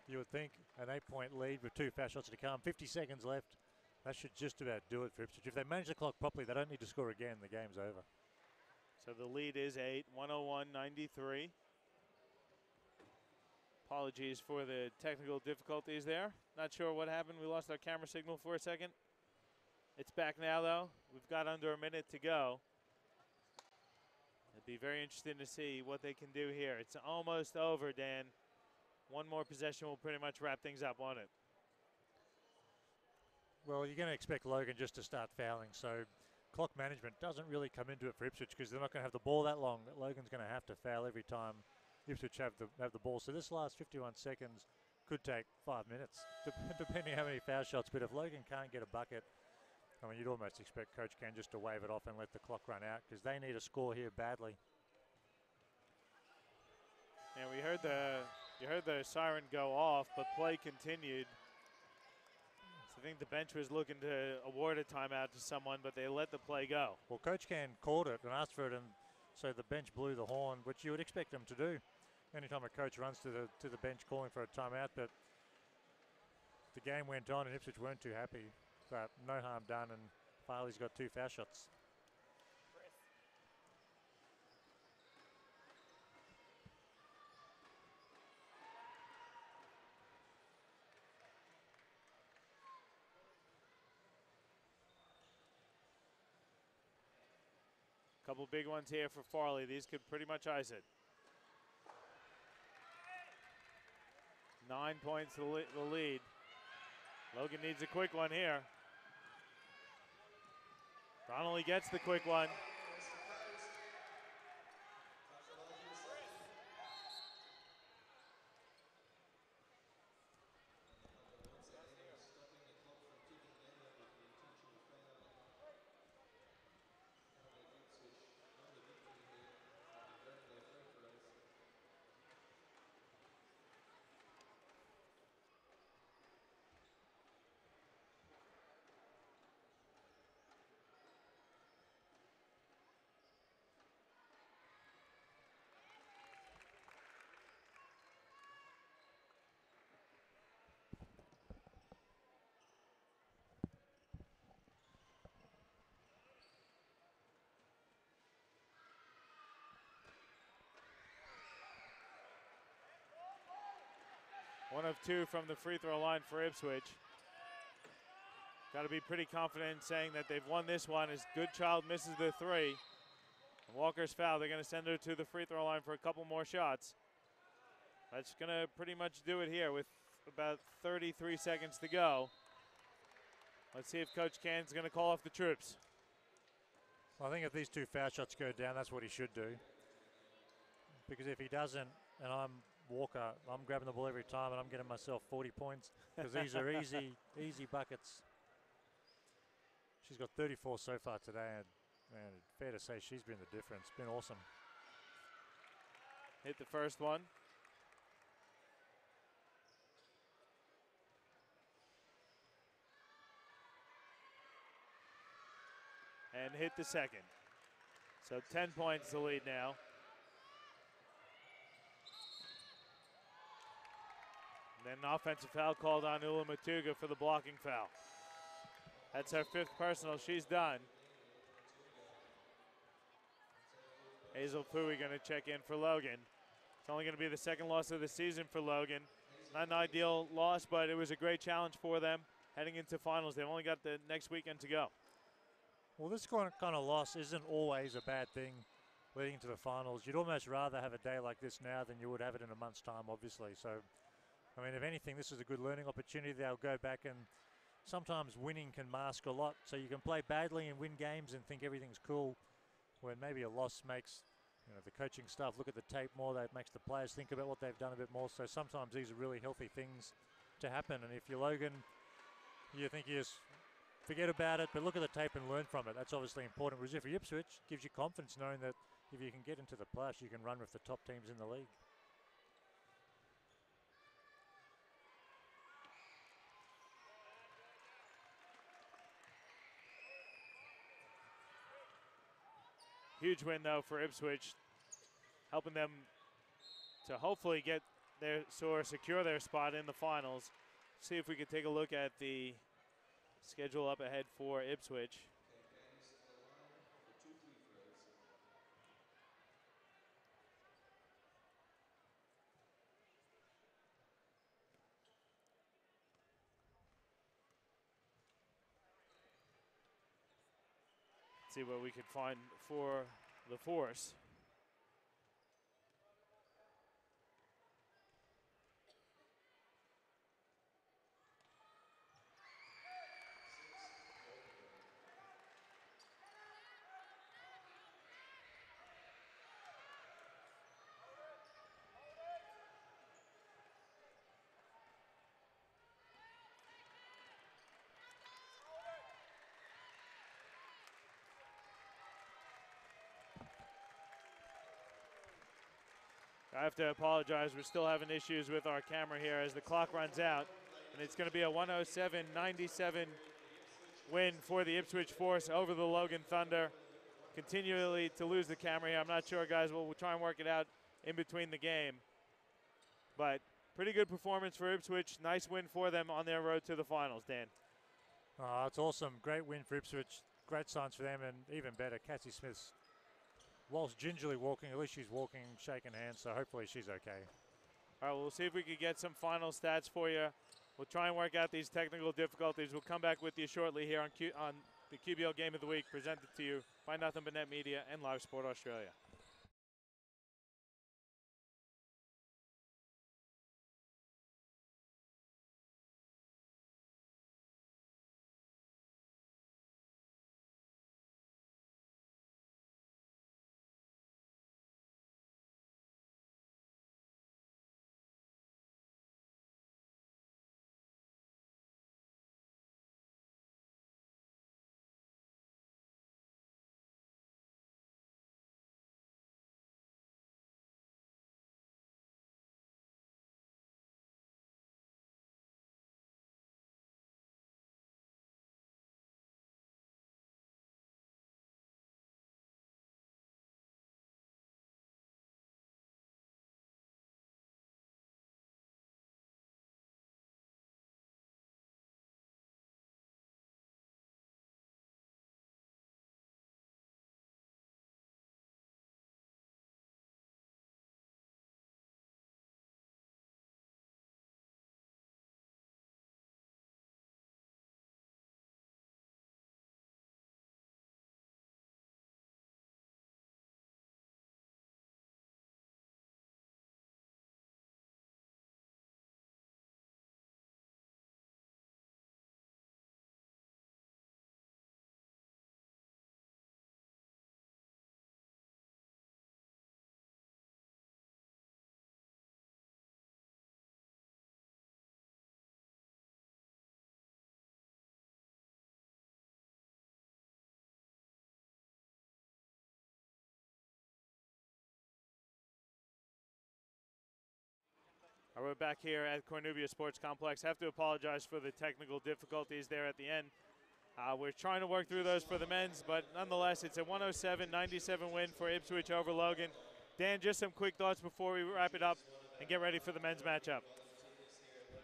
you would think an 8-point lead with 2 foul shots to come. 50 seconds left. That should just about do it for Ipswich. If they manage the clock properly, they don't need to score again. The game's over. So the lead is 8, 101.93. Apologies for the technical difficulties there. Not sure what happened. We lost our camera signal for a second. It's back now, though. We've got under a minute to go. It'd be very interesting to see what they can do here. It's almost over, Dan. One more possession will pretty much wrap things up, won't it? Well, you're going to expect Logan just to start fouling, so clock management doesn't really come into it for Ipswich, because they're not going to have the ball that long. Logan's going to have to foul every time Ipswich have the ball. So this last 51 seconds could take 5 minutes, depending how many foul shots. But if Logan can't get a bucket, I mean, you'd almost expect Coach Ken just to wave it off and let the clock run out, because they need a score here badly. And you heard the siren go off, but play continued. So I think the bench was looking to award a timeout to someone, but they let the play go. Well, Coach Ken called it and asked for it, and so the bench blew the horn, which you would expect them to do anytime a coach runs to the bench calling for a timeout. But the game went on, and Ipswich weren't too happy. But no harm done, and Farley's got 2 foul shots. Couple big ones here for Farley. These could pretty much ice it. 9 points the lead. Logan needs a quick one here. Donnelly gets the quick one. 1 of 2 from the free throw line for Ipswich. Got to be pretty confident saying that they've won this one as Goodchild misses the 3. And Walker's foul. They're going to send her to the free throw line for a couple more shots. That's going to pretty much do it here with about 33 seconds to go. Let's see if Coach Can's going to call off the troops. Well, I think if these 2 foul shots go down, that's what he should do. Because if he doesn't, and I'm Walker, I'm grabbing the ball every time and I'm getting myself 40 points because these are easy buckets. She's got 34 so far today, and man, fair to say she's been the difference. Been awesome. Hit the first one. And hit the second. So 10 points to lead now. And then an offensive foul called on Ula Matuga for the blocking foul. That's her 5th personal. She's done. Hazel Pui going to check in for Logan. It's only going to be the 2nd loss of the season for Logan. Not an ideal loss, but it was a great challenge for them heading into finals. They've only got the next weekend to go. Well, this kind of loss isn't always a bad thing leading into the finals. You'd almost rather have a day like this now than you would have it in a month's time, obviously. So, I mean, if anything, this is a good learning opportunity. They'll go back, and sometimes winning can mask a lot. So you can play badly and win games and think everything's cool, when maybe a loss makes the coaching staff look at the tape more. That makes the players think about what they've done a bit more. So sometimes these are really healthy things to happen. And if you're Logan, you think you just forget about it, but look at the tape and learn from it. That's obviously important. Whereas if you're Ipswich, gives you confidence knowing that if you can get into the playoffs, you can run with the top teams in the league. Huge win, though, for Ipswich, helping them to hopefully get secure their spot in the finals. See if we could take a look at the schedule up ahead for Ipswich. See what we could find for the Force. I have to apologize. We're still having issues with our camera here as the clock runs out. And it's going to be a 107-97 win for the Ipswich Force over the Logan Thunder. Continually to lose the camera here. I'm not sure, guys. We'll try and work it out in between the game. But pretty good performance for Ipswich. Nice win for them on their road to the finals, Dan. Oh, it's awesome. Great win for Ipswich. Great signs for them, and even better, Cassie Smith's, whilst gingerly walking, at least she's walking, shaking hands, so hopefully she's okay. All right, we'll see if we can get some final stats for you. We'll try and work out these technical difficulties. We'll come back with you shortly here on the QBL Game of the Week, presented to you by Nothing But Net Media and Live Sport Australia. We're back here at Cornubia Sports Complex. Have to apologize for the technical difficulties there at the end. We're trying to work through those for the men's, but nonetheless, it's a 107-97 win for Ipswich over Logan. Dan, just some quick thoughts before we wrap it up and get ready for the men's matchup.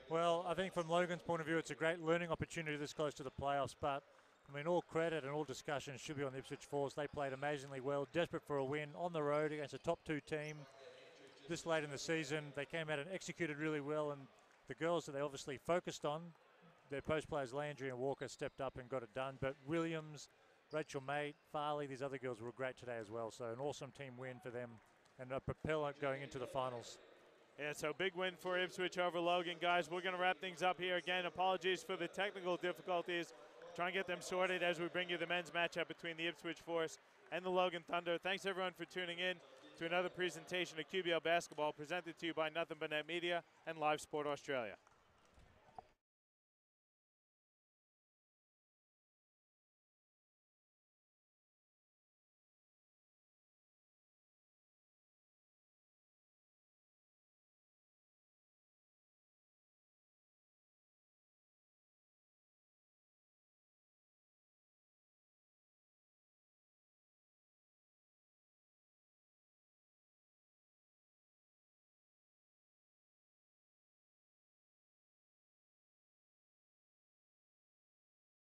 Well, I think from Logan's point of view, it's a great learning opportunity this close to the playoffs, but I mean, all credit and all discussion should be on the Ipswich Force. They played amazingly well, desperate for a win on the road against a top 2 team this late in the season. They came out and executed really well, and the girls that they obviously focused on, their post players Landry and Walker stepped up and got it done, but Williams, Rachel Mate, Farley, these other girls were great today as well, so an awesome team win for them and a propeller going into the finals. Yeah, so big win for Ipswich over Logan, guys. We're going to wrap things up here. Again, apologies for the technical difficulties. Try and get them sorted as we bring you the men's matchup between the Ipswich Force and the Logan Thunder. Thanks, everyone, for tuning in to another presentation of QBL Basketball presented to you by Nothing But Net Media and Live Sport Australia.